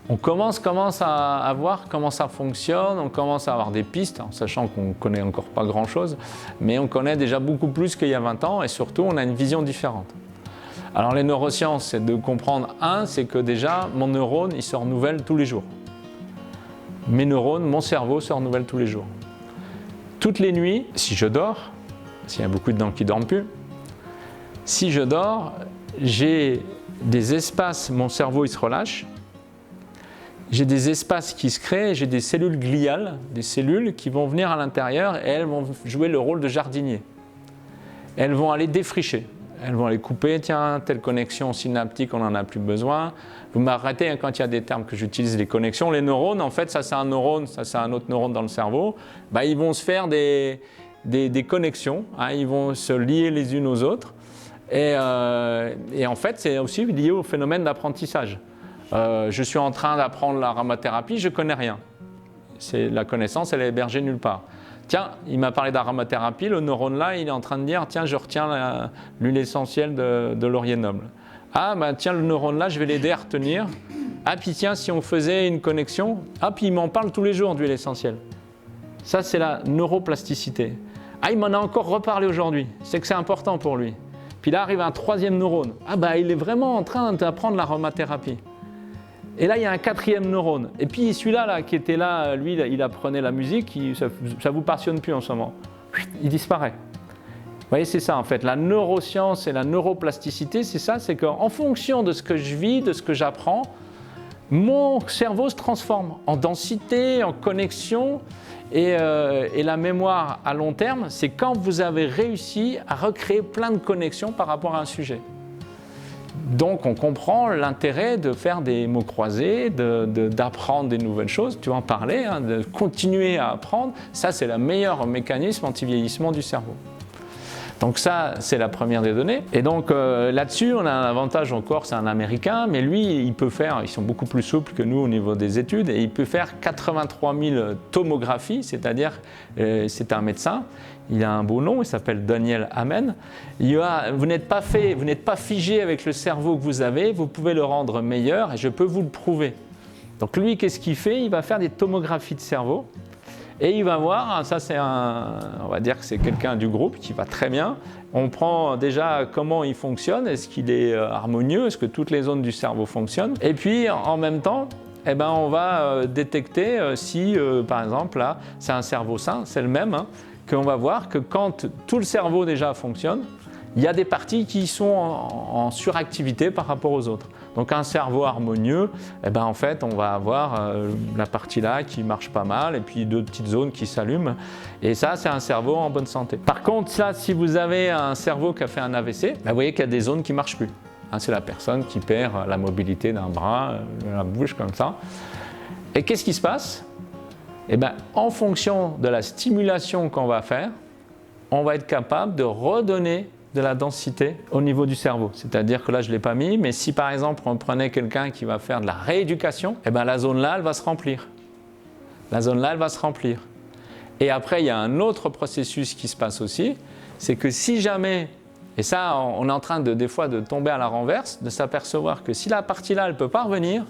on commence à voir comment ça fonctionne, on commence à avoir des pistes, en sachant qu'on ne connaît encore pas grand-chose, mais on connaît déjà beaucoup plus qu'il y a 20 ans, et surtout, on a une vision différente. Alors les neurosciences, c'est de comprendre, c'est que déjà, mon neurone, il se renouvelle tous les jours. Mes neurones, mon cerveau se renouvelle tous les jours. Toutes les nuits, si je dors, s'il y a beaucoup de gens qui ne dorment plus, si je dors, j'ai des espaces, mon cerveau il se relâche, j'ai des espaces qui se créent, j'ai des cellules gliales, des cellules qui vont venir à l'intérieur et elles vont jouer le rôle de jardinier. Elles vont aller défricher. Elles vont aller couper, tiens, telle connexion synaptique, on n'en a plus besoin. Vous m'arrêtez quand il y a des termes que j'utilise, les connexions. Les neurones, en fait, ça c'est un neurone, ça c'est un autre neurone dans le cerveau. Ils vont se faire des connexions, hein, ils vont se lier les unes aux autres. Et en fait, c'est aussi lié au phénomène d'apprentissage. Je suis en train d'apprendre l'aromathérapie, je ne connais rien. La connaissance, elle est hébergée nulle part. Tiens, il m'a parlé d'aromathérapie, le neurone là, il est en train de dire, tiens, je retiens l'huile essentielle de laurier noble. Tiens, le neurone là, je vais l'aider à retenir. Puis tiens, si on faisait une connexion, puis il m'en parle tous les jours d'huile essentielle. Ça, c'est la neuroplasticité. Il m'en a encore reparlé aujourd'hui, c'est que c'est important pour lui. Puis là arrive un 3e neurone. Il est vraiment en train d'apprendre l'aromathérapie. Et là, il y a un 4e neurone. Et puis celui-là qui était là, lui, il apprenait la musique, ça ne vous passionne plus en ce moment. Il disparaît. Vous voyez, c'est ça en fait. La neuroscience et la neuroplasticité, c'est ça, c'est qu'en fonction de ce que je vis, de ce que j'apprends, mon cerveau se transforme en densité, en connexion. Et la mémoire à long terme, c'est quand vous avez réussi à recréer plein de connexions par rapport à un sujet. Donc on comprend l'intérêt de faire des mots croisés, d'apprendre des nouvelles choses, tu vas en parler, de continuer à apprendre. Ça, c'est le meilleur mécanisme anti-vieillissement du cerveau. Donc ça, c'est la première des données. Et donc là-dessus, on a un avantage encore, c'est un Américain, mais lui, il peut faire, ils sont beaucoup plus souples que nous au niveau des études, et il peut faire 83 000 tomographies, c'est-à-dire, c'est un médecin, il a un beau nom, il s'appelle Daniel Amen. Vous n'êtes pas figé avec le cerveau que vous avez, vous pouvez le rendre meilleur, et je peux vous le prouver. Donc lui, qu'est-ce qu'il fait? Il va faire des tomographies de cerveau. Et il va voir, ça c'est on va dire que c'est quelqu'un du groupe qui va très bien. On prend déjà comment il fonctionne, est-ce qu'il est harmonieux, est-ce que toutes les zones du cerveau fonctionnent. Et puis en même temps, on va détecter si par exemple là, c'est un cerveau sain, c'est le même, qu'on va voir que quand tout le cerveau déjà fonctionne, il y a des parties qui sont en suractivité par rapport aux autres. Donc un cerveau harmonieux, eh ben, en fait, on va avoir la partie là qui marche pas mal et puis deux petites zones qui s'allument. Et ça, c'est un cerveau en bonne santé. Par contre, ça, si vous avez un cerveau qui a fait un AVC, ben, vous voyez qu'il y a des zones qui ne marchent plus. Hein, c'est la personne qui perd la mobilité d'un bras, la bouche comme ça. Et qu'est-ce qui se passe? Eh ben, en fonction de la stimulation qu'on va faire, on va être capable de redonner de la densité au niveau du cerveau. C'est-à-dire que là, je ne l'ai pas mis, mais si par exemple, on prenait quelqu'un qui va faire de la rééducation, eh ben, la zone là, elle va se remplir. La zone là, elle va se remplir. Et après, il y a un autre processus qui se passe aussi, c'est que si jamais, et ça, on est en train des fois de tomber à la renverse, de s'apercevoir que si la partie là, elle ne peut pas revenir,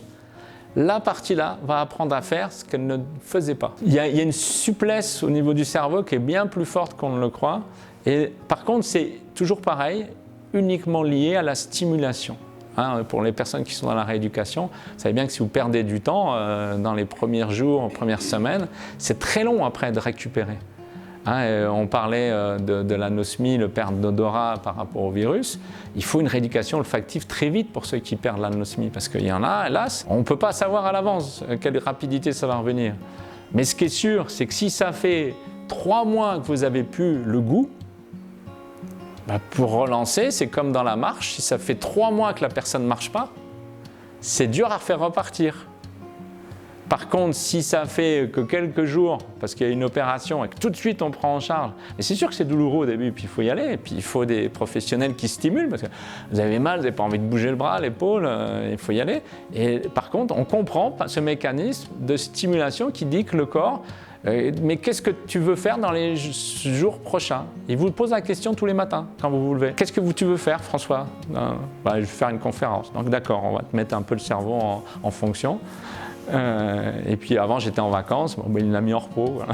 la partie là va apprendre à faire ce qu'elle ne faisait pas. Il y a une souplesse au niveau du cerveau qui est bien plus forte qu'on ne le croit. Et par contre, c'est toujours pareil, uniquement lié à la stimulation. Hein, pour les personnes qui sont dans la rééducation, vous savez bien que si vous perdez du temps dans les premiers jours, premières semaines, c'est très long après de récupérer. Hein, on parlait de l'anosmie, le perte d'odorat par rapport au virus. Il faut une rééducation olfactive très vite pour ceux qui perdent l'anosmie, parce qu'il y en a, hélas, on ne peut pas savoir à l'avance quelle rapidité ça va revenir. Mais ce qui est sûr, c'est que si ça fait 3 mois que vous avez plus le goût, bah pour relancer, c'est comme dans la marche, si ça fait 3 mois que la personne ne marche pas, c'est dur à faire repartir. Par contre, si ça fait que quelques jours, parce qu'il y a une opération et que tout de suite on prend en charge, et c'est sûr que c'est douloureux au début, puis il faut y aller, et puis il faut des professionnels qui stimulent, parce que vous avez mal, vous n'avez pas envie de bouger le bras, l'épaule, il faut y aller. Et par contre, on comprend ce mécanisme de stimulation qui dit que le corps, mais qu'est-ce que tu veux faire dans les jours prochains? Il vous pose la question tous les matins quand vous vous levez. Qu'est-ce que tu veux faire, François? Bah, je vais faire une conférence. Donc d'accord, on va te mettre un peu le cerveau en fonction. Et puis avant j'étais en vacances, bon, ben, il l'a mis en repos. Voilà.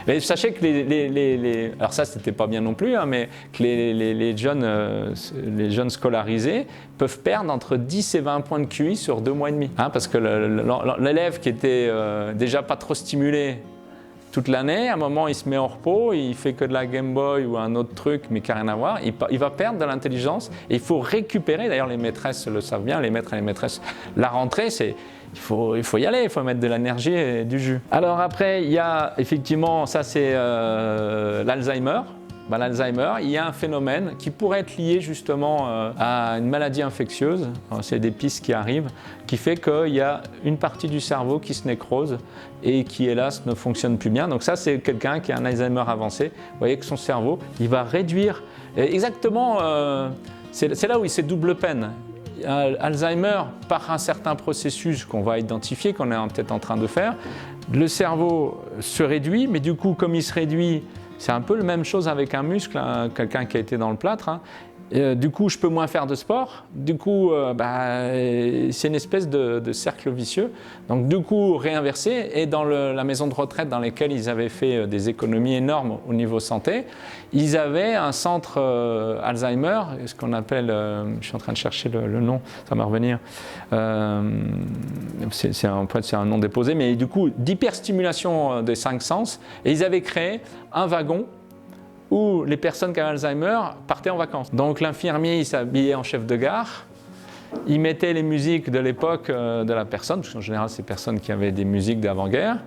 Mais sachez que alors ça c'était pas bien non plus, hein, mais que les jeunes scolarisés peuvent perdre entre 10 et 20 points de QI sur 2 mois et demi. Hein, parce que l'élève qui était déjà pas trop stimulé toute l'année, à un moment il se met en repos, il fait que de la Game Boy ou un autre truc mais qui n'a rien à voir, il va perdre de l'intelligence et il faut récupérer, d'ailleurs les maîtresses le savent bien, les maîtres et les maîtresses, la rentrée c'est il faut y aller, il faut mettre de l'énergie et du jus. Alors après, il y a effectivement, ça c'est l'Alzheimer. Ben, l'Alzheimer, il y a un phénomène qui pourrait être lié justement à une maladie infectieuse, c'est des pistes qui arrivent, qui fait qu'il y a une partie du cerveau qui se nécrose et qui hélas ne fonctionne plus bien. Donc ça c'est quelqu'un qui a un Alzheimer avancé, vous voyez que son cerveau, il va réduire, exactement, c'est là où c'est double peine. Alzheimer, par un certain processus qu'on va identifier, qu'on est peut-être en train de faire, le cerveau se réduit, mais du coup, comme il se réduit, c'est un peu la même chose avec un muscle, hein, quelqu'un qui a été dans le plâtre. Hein. Du coup, je peux moins faire de sport. Du coup, c'est une espèce de cercle vicieux. Donc, du coup, réinversé. Et dans la maison de retraite dans laquelle ils avaient fait des économies énormes au niveau santé, ils avaient un centre Alzheimer, ce qu'on appelle, je suis en train de chercher le nom, ça va revenir. C'est un nom déposé, mais du coup, d'hyperstimulation des 5 sens. Et ils avaient créé un wagon où les personnes qui avaient Alzheimer partaient en vacances. Donc l'infirmier, il s'habillait en chef de gare, il mettait les musiques de l'époque de la personne, parce qu'en général, c'est des personnes qui avaient des musiques d'avant-guerre.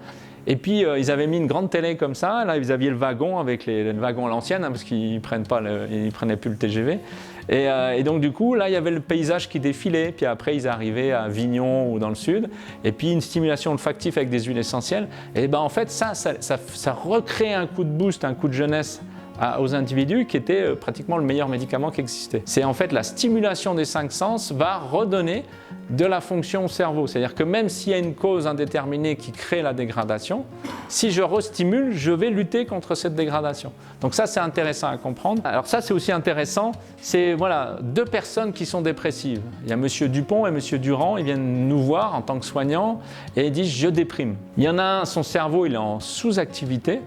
Et puis, ils avaient mis une grande télé comme ça, là, vous aviez le wagon avec le wagon à l'ancienne, hein, parce qu'ils ne prenaient plus le TGV. Et donc, du coup, là, il y avait le paysage qui défilait, puis après, ils arrivaient à Avignon ou dans le sud, et puis une stimulation olfactive avec des huiles essentielles. Et ben en fait, ça recrée un coup de boost, un coup de jeunesse aux individus qui était pratiquement le meilleur médicament qui existait. C'est en fait la stimulation des 5 sens va redonner de la fonction au cerveau. C'est-à-dire que même s'il y a une cause indéterminée qui crée la dégradation, si je restimule, je vais lutter contre cette dégradation. Donc ça, c'est intéressant à comprendre. Alors ça, c'est aussi intéressant, c'est voilà, 2 personnes qui sont dépressives. Il y a M. Dupont et M. Durand, ils viennent nous voir en tant que soignants et ils disent « je déprime ». Il y en a un, son cerveau, il est en sous-activité,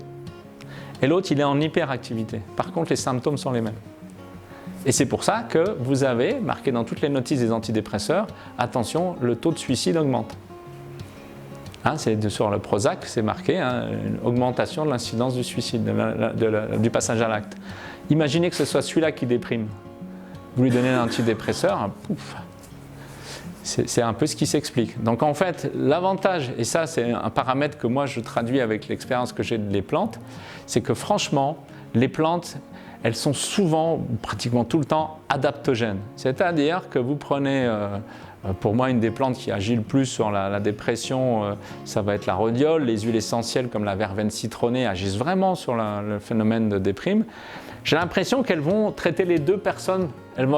et l'autre, il est en hyperactivité. Par contre, les symptômes sont les mêmes. Et c'est pour ça que vous avez marqué dans toutes les notices des antidépresseurs, attention, le taux de suicide augmente. Hein, sur le Prozac, c'est marqué, hein, une augmentation de l'incidence du suicide, du passage à l'acte. Imaginez que ce soit celui-là qui déprime. Vous lui donnez un antidépresseur, pouf. C'est un peu ce qui s'explique. Donc en fait, l'avantage, et ça c'est un paramètre que moi je traduis avec l'expérience que j'ai des plantes, c'est que franchement, les plantes, elles sont souvent, pratiquement tout le temps, adaptogènes. C'est-à-dire que vous prenez, pour moi, une des plantes qui agit le plus sur la dépression, ça va être la rhodiole. Les huiles essentielles comme la verveine citronnée agissent vraiment sur le phénomène de déprime. J'ai l'impression qu'elles vont traiter les deux personnes.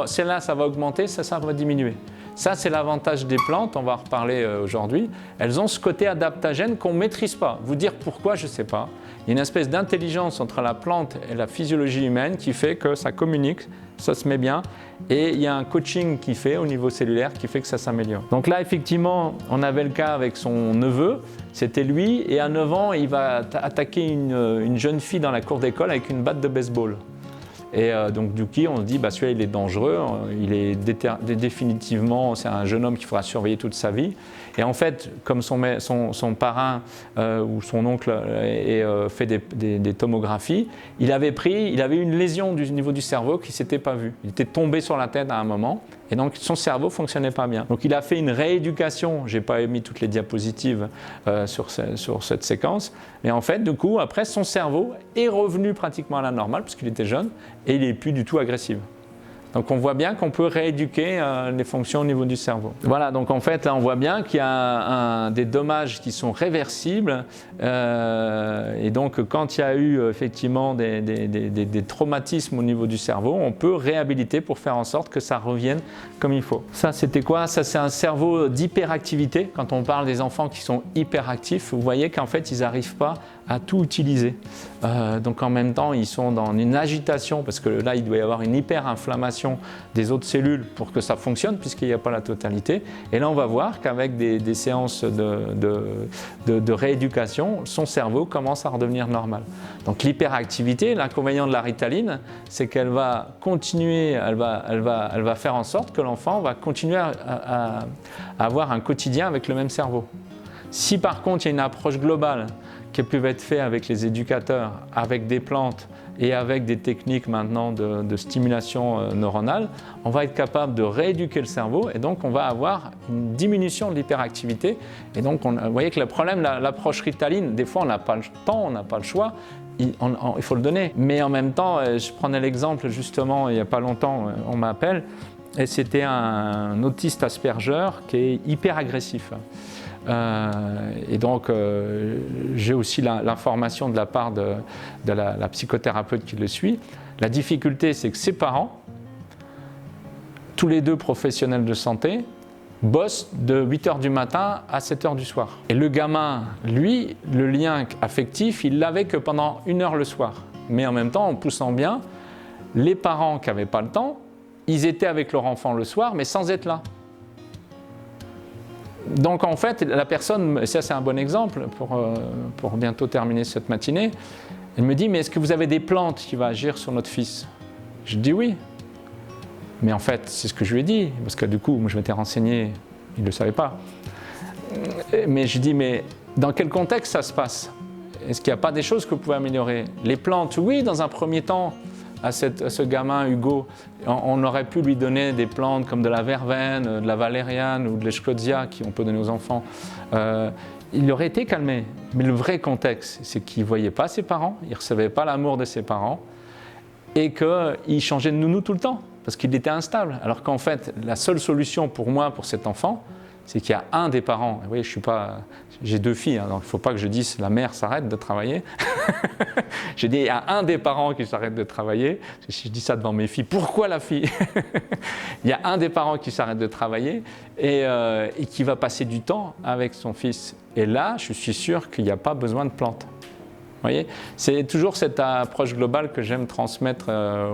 Celle-là, ça va augmenter, ça va diminuer. Ça, c'est l'avantage des plantes, on va en reparler aujourd'hui. Elles ont ce côté adaptogène qu'on ne maîtrise pas. Vous dire pourquoi, je ne sais pas. Il y a une espèce d'intelligence entre la plante et la physiologie humaine qui fait que ça communique, ça se met bien. Et il y a un coaching qui fait au niveau cellulaire qui fait que ça s'améliore. Donc là, effectivement, on avait le cas avec son neveu. C'était lui, et à 9 ans, il va attaquer une jeune fille dans la cour d'école avec une batte de baseball. Et donc du coup, on se dit, bah, celui-là, il est dangereux, il est définitivement, c'est un jeune homme qu'il faudra surveiller toute sa vie. Et en fait, comme son parrain ou son oncle fait des tomographies, il avait eu une lésion du niveau du cerveau qui ne s'était pas vue. Il était tombé sur la tête à un moment, et donc son cerveau ne fonctionnait pas bien. Donc il a fait une rééducation, je n'ai pas mis toutes les diapositives sur cette séquence, mais en fait, du coup, après, son cerveau est revenu pratiquement à la normale, parce qu'il était jeune, et il n'est plus du tout agressif. Donc on voit bien qu'on peut rééduquer les fonctions au niveau du cerveau. Voilà, donc en fait là on voit bien qu'il y a des dommages qui sont réversibles et donc quand il y a eu effectivement des traumatismes au niveau du cerveau, on peut réhabiliter pour faire en sorte que ça revienne comme il faut. Ça c'était quoi? Ça c'est un cerveau d'hyperactivité. Quand on parle des enfants qui sont hyperactifs, vous voyez qu'en fait ils n'arrivent pas à tout utiliser. Donc en même temps, ils sont dans une agitation parce que là, il doit y avoir une hyperinflammation des autres cellules pour que ça fonctionne puisqu'il n'y a pas la totalité. Et là, on va voir qu'avec des séances de rééducation, son cerveau commence à redevenir normal. Donc l'hyperactivité, l'inconvénient de la Ritaline, c'est qu'elle va continuer, elle va faire en sorte que l'enfant va continuer à avoir un quotidien avec le même cerveau. Si par contre, il y a une approche globale qui peut être faite avec les éducateurs, avec des plantes et avec des techniques maintenant de stimulation neuronale, on va être capable de rééduquer le cerveau et donc on va avoir une diminution de l'hyperactivité. Et donc, vous voyez que le problème, l'approche Ritaline, des fois on n'a pas le temps, on n'a pas le choix, il faut le donner. Mais en même temps, je prenais l'exemple justement, il n'y a pas longtemps, on m'appelle, et c'était un autiste Asperger qui est hyper agressif. Et donc, j'ai aussi l'information de la part de la psychothérapeute qui le suit. La difficulté, c'est que ses parents, tous les deux professionnels de santé, bossent de 8h du matin à 7h du soir. Et le gamin, lui, le lien affectif, il l'avait que pendant 1 heure le soir. Mais en même temps, en poussant bien, les parents qui n'avaient pas le temps, ils étaient avec leur enfant le soir, mais sans être là. Donc en fait, la personne, ça c'est un bon exemple pour bientôt terminer cette matinée, elle me dit, mais est-ce que vous avez des plantes qui vont agir sur notre fils? Je dis oui. Mais en fait, c'est ce que je lui ai dit, parce que du coup, moi, je m'étais renseigné, il ne le savait pas. Mais je dis, mais dans quel contexte ça se passe? Est-ce qu'il n'y a pas des choses que vous pouvez améliorer? Les plantes, oui, dans un premier temps, à ce gamin Hugo, on aurait pu lui donner des plantes comme de la verveine, de la valériane ou de l'eschlotzia qu'on peut donner aux enfants. Il aurait été calmé. Mais le vrai contexte, c'est qu'il ne voyait pas ses parents, il ne recevait pas l'amour de ses parents et qu'il changeait de nounou tout le temps parce qu'il était instable. Alors qu'en fait, la seule solution pour moi, pour cet enfant, c'est qu'il y a un des parents, vous voyez, j'ai 2 filles, hein, donc il ne faut pas que je dise la mère s'arrête de travailler. J'ai dit, il y a un des parents qui s'arrête de travailler. Si je dis ça devant mes filles, pourquoi la fille? Il y a un des parents qui s'arrête de travailler et qui va passer du temps avec son fils. Et là, je suis sûr qu'il n'y a pas besoin de plantes. Vous voyez, c'est toujours cette approche globale que j'aime transmettre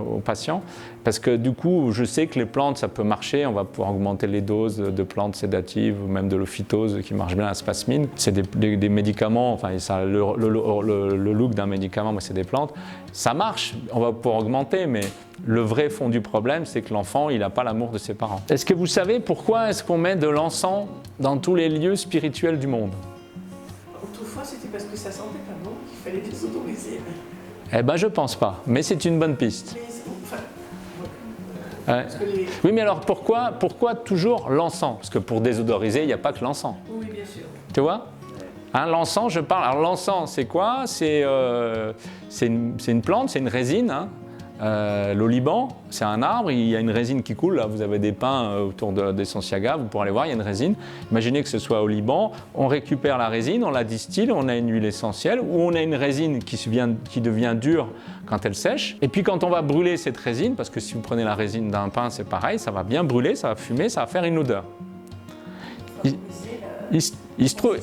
aux patients parce que du coup, je sais que les plantes, ça peut marcher. On va pouvoir augmenter les doses de plantes sédatives ou même de l'ophytose qui marche bien, la spasmine. C'est des médicaments, enfin, ça, le look d'un médicament, c'est des plantes. Ça marche, on va pouvoir augmenter, mais le vrai fond du problème, c'est que l'enfant, il n'a pas l'amour de ses parents. Est-ce que vous savez pourquoi est-ce qu'on met de l'encens dans tous les lieux spirituels du monde? moi, c'était parce que ça sentait pas bon qu'il fallait désodoriser. Eh ben, je pense pas, mais c'est une bonne piste. Mais, enfin, Ouais. parce que les... Oui, mais alors pourquoi toujours l'encens? Parce que pour désodoriser, il n'y a pas que l'encens. Oui, bien sûr. Tu vois? Hein, l'encens, je parle. Alors l'encens, c'est quoi? C'est une plante, c'est une résine. Hein. L'oliban, c'est un arbre, il y a une résine qui coule. Là, vous avez des pins autour d'Essentia, vous pourrez aller voir, il y a une résine. Imaginez que ce soit au Liban, on récupère la résine, on la distille, on a une huile essentielle, ou on a une résine qui devient dure quand elle sèche. Et puis quand on va brûler cette résine, parce que si vous prenez la résine d'un pin, c'est pareil, ça va bien brûler, ça va fumer, ça va faire une odeur. Il se trouve...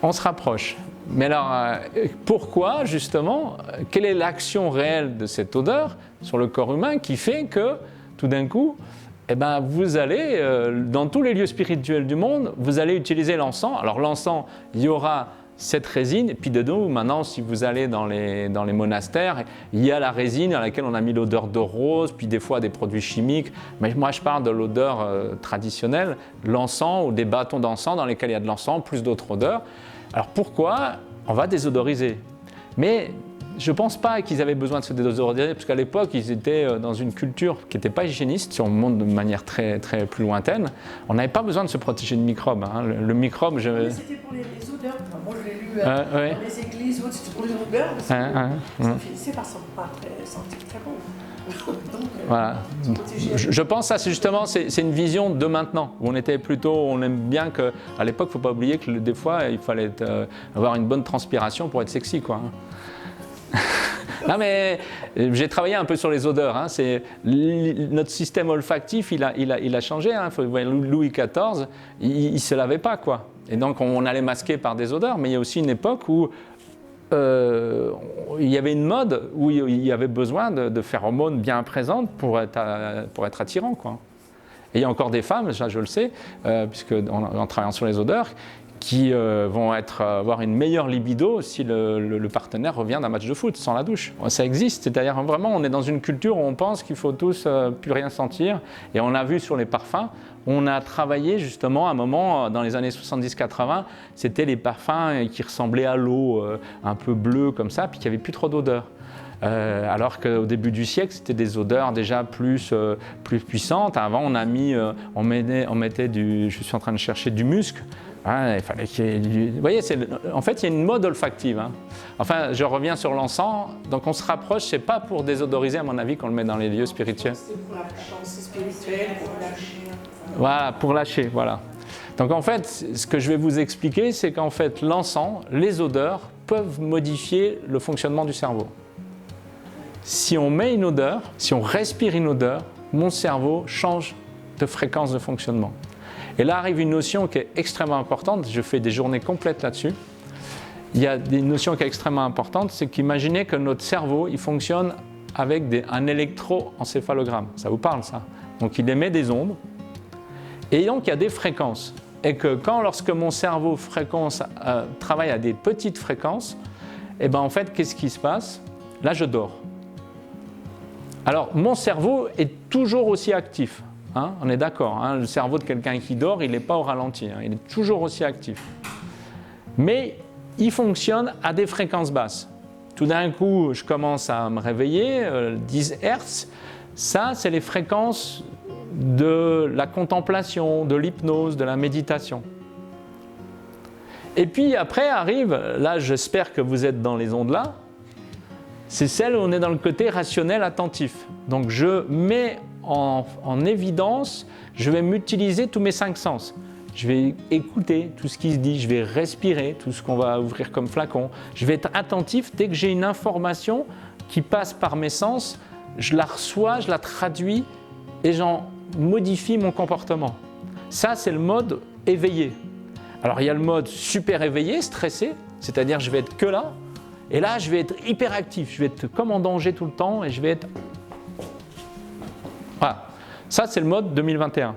On se rapproche. Mais alors, pourquoi, justement, quelle est l'action réelle de cette odeur sur le corps humain qui fait que, tout d'un coup, eh ben, vous allez, dans tous les lieux spirituels du monde, vous allez utiliser l'encens. Alors l'encens, il y aura cette résine, et puis dedans, maintenant, si vous allez dans les monastères, il y a la résine à laquelle on a mis l'odeur de rose, puis des fois des produits chimiques. Mais moi, je parle de l'odeur traditionnelle, l'encens ou des bâtons d'encens dans lesquels il y a de l'encens, plus d'autres odeurs. Alors pourquoi on va désodoriser? Mais je ne pense pas qu'ils avaient besoin de se désodoriser, parce qu'à l'époque, ils étaient dans une culture qui n'était pas hygiéniste. Si on monte de manière très, très plus lointaine, on n'avait pas besoin de se protéger de microbes. Hein. Le microbe, Mais c'était pour les odeurs. Enfin, moi, je l'ai lu dans les églises, c'était pour les odeurs, parce que ça finissait par sentir très bon. Donc, voilà. Je pense que ça, c'est une vision de maintenant, où on aime bien qu'à l'époque, il ne faut pas oublier que des fois, il fallait avoir une bonne transpiration pour être sexy, quoi. Non, mais j'ai travaillé un peu sur les odeurs. Hein. Notre système olfactif, il a changé. Hein. Louis XIV, il ne se lavait pas, quoi. Et donc, on allait masquer par des odeurs, mais il y a aussi une époque où il y avait une mode où il y avait besoin de phéromones bien présentes pour être attirant, quoi. Et il y a encore des femmes, ça je le sais, puisque en travaillant sur les odeurs, qui vont avoir une meilleure libido si le partenaire revient d'un match de foot sans la douche. Ça existe, c'est-à-dire vraiment on est dans une culture où on pense qu'il faut tous plus rien sentir, et on a vu sur les parfums, on a travaillé justement à un moment dans les années 70-80, c'était les parfums qui ressemblaient à l'eau, un peu bleu comme ça, puis qui n'avaient plus trop d'odeur. Alors qu'au début du siècle, c'était des odeurs déjà plus puissantes. Avant, on mettait je suis en train de chercher du musc. Ah, il fallait qu'il y ait du... Vous voyez, en fait, il y a une mode olfactive. Hein. Enfin, je reviens sur l'encens. Donc, on se rapproche. C'est pas pour désodoriser, à mon avis, qu'on le met dans les lieux spirituels. c'est pour la pensée spirituelle, pour lâcher. Voilà, pour lâcher, voilà. Donc, en fait, ce que je vais vous expliquer, c'est qu'en fait, l'encens, les odeurs peuvent modifier le fonctionnement du cerveau. Si on met une odeur, si on respire une odeur, mon cerveau change de fréquence de fonctionnement. Et là arrive une notion qui est extrêmement importante, je fais des journées complètes là-dessus. Il y a une notion qui est extrêmement importante, c'est qu'imaginez que notre cerveau, il fonctionne avec un électroencéphalogramme. Ça vous parle, ça? Donc il émet des ondes, et donc il y a des fréquences. Et que lorsque mon cerveau travaille à des petites fréquences, et ben en fait, qu'est-ce qui se passe? Là, je dors. Alors, mon cerveau est toujours aussi actif. Hein, on est d'accord, hein, le cerveau de quelqu'un qui dort, il n'est pas au ralenti, hein, il est toujours aussi actif. Mais il fonctionne à des fréquences basses. Tout d'un coup, je commence à me réveiller, 10 Hz, ça, c'est les fréquences de la contemplation, de l'hypnose, de la méditation. Et puis après arrive, là j'espère que vous êtes dans les ondes-là, c'est celle où on est dans le côté rationnel attentif. Donc je mets en évidence, je vais m'utiliser tous mes 5 sens. Je vais écouter tout ce qui se dit, je vais respirer tout ce qu'on va ouvrir comme flacon. Je vais être attentif dès que j'ai une information qui passe par mes sens, je la reçois, je la traduis et j'en modifie mon comportement. Ça, c'est le mode éveillé. Alors il y a le mode super éveillé, stressé, c'est-à-dire je vais être que là, et là je vais être hyper actif, je vais être comme en danger tout le temps et je vais être... Voilà, ça c'est le mode 2021.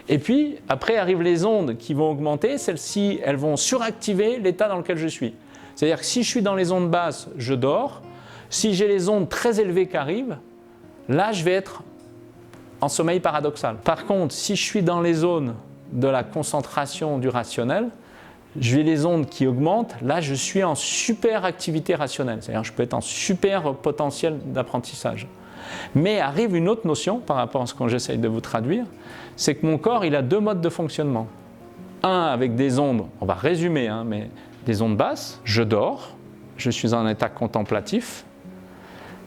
Et puis après arrivent les ondes qui vont augmenter, celles-ci elles vont suractiver l'état dans lequel je suis. C'est-à-dire que si je suis dans les ondes basses, je dors, si j'ai les ondes très élevées qui arrivent, là je vais être en sommeil paradoxal. Par contre, si je suis dans les zones de la concentration du rationnel, j'ai les ondes qui augmentent, là je suis en super activité rationnelle, c'est-à-dire je peux être en super potentiel d'apprentissage. Mais arrive une autre notion par rapport à ce que j'essaye de vous traduire, c'est que mon corps il a deux modes de fonctionnement. Un avec des ondes, on va résumer, hein, mais des ondes basses, je dors, je suis en état contemplatif,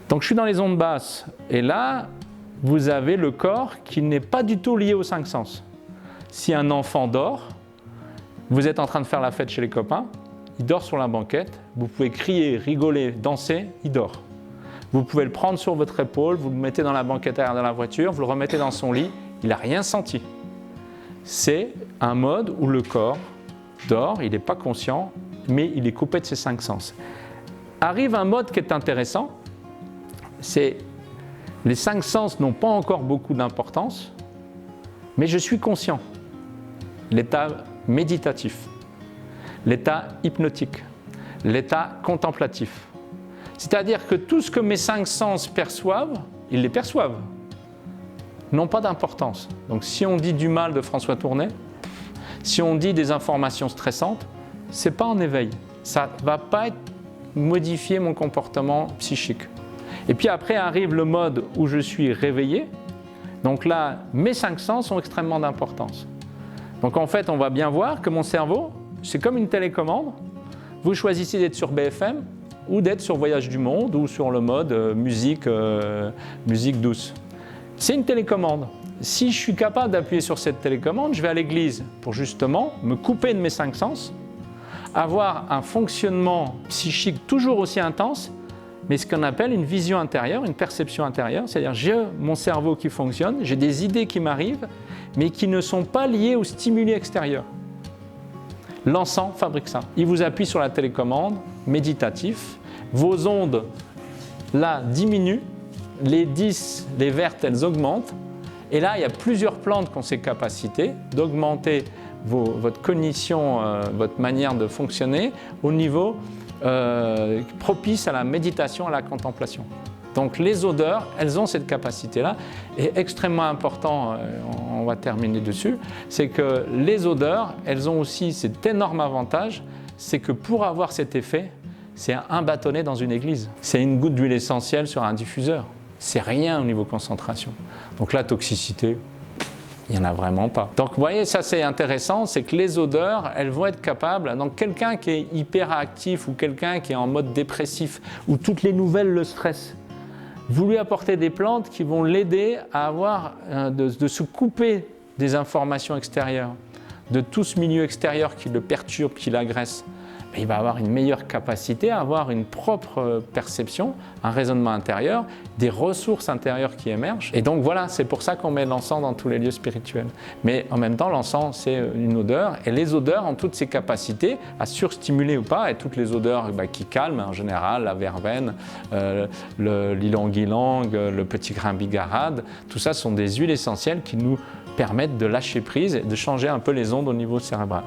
donc je suis dans les ondes basses, et là vous avez le corps qui n'est pas du tout lié aux cinq sens. Si un enfant dort, vous êtes en train de faire la fête chez les copains, il dort sur la banquette, vous pouvez crier, rigoler, danser, il dort. Vous pouvez le prendre sur votre épaule, vous le mettez dans la banquette arrière de la voiture, vous le remettez dans son lit, il n'a rien senti. C'est un mode où le corps dort, il n'est pas conscient, mais il est coupé de ses cinq sens. Arrive un mode qui est intéressant, c'est les cinq sens n'ont pas encore beaucoup d'importance, mais je suis conscient. L'état méditatif, l'état hypnotique, l'état contemplatif. C'est-à-dire que tout ce que mes cinq sens perçoivent, ils les perçoivent, n'ont pas d'importance. Donc si on dit du mal de François Tournet, si on dit des informations stressantes, ce n'est pas en éveil. Ça ne va pas modifier mon comportement psychique. Et puis après arrive le mode où je suis réveillé. Donc là, mes cinq sens ont extrêmement d'importance. Donc en fait, on va bien voir que mon cerveau, c'est comme une télécommande. Vous choisissez d'être sur BFM ou d'être sur Voyage du Monde ou sur le mode musique douce. C'est une télécommande. Si je suis capable d'appuyer sur cette télécommande, je vais à l'église pour justement me couper de mes cinq sens, avoir un fonctionnement psychique toujours aussi intense, mais ce qu'on appelle une vision intérieure, une perception intérieure, c'est-à-dire j'ai mon cerveau qui fonctionne, j'ai des idées qui m'arrivent, mais qui ne sont pas liées aux stimuli extérieurs. L'encens fabrique ça. Il vous appuie sur la télécommande, méditatif, vos ondes là diminuent, les 10, les vertes, elles augmentent, et là il y a plusieurs plantes qui ont ces capacités d'augmenter votre cognition, votre manière de fonctionner au niveau propice à la méditation, à la contemplation. Donc les odeurs, elles ont cette capacité-là. Et extrêmement important, on va terminer dessus, c'est que les odeurs, elles ont aussi cet énorme avantage, c'est que pour avoir cet effet, c'est un bâtonnet dans une église. C'est une goutte d'huile essentielle sur un diffuseur. C'est rien au niveau concentration. Donc la toxicité, il n'y en a vraiment pas. Donc vous voyez, ça c'est intéressant, c'est que les odeurs, elles vont être capables, donc quelqu'un qui est hyperactif ou quelqu'un qui est en mode dépressif, où toutes les nouvelles le stressent, vous lui apportez des plantes qui vont l'aider à avoir, de se couper des informations extérieures, de tout ce milieu extérieur qui le perturbe, qui l'agresse. Il va avoir une meilleure capacité à avoir une propre perception, un raisonnement intérieur, des ressources intérieures qui émergent. Et donc voilà, c'est pour ça qu'on met l'encens dans tous les lieux spirituels. Mais en même temps, l'encens, c'est une odeur, et les odeurs ont toutes ces capacités à surstimuler ou pas, et toutes les odeurs qui calment, en général, la verveine, l'ilang-ilang, le petit grain bigarade, tout ça sont des huiles essentielles qui nous permettent de lâcher prise et de changer un peu les ondes au niveau cérébral.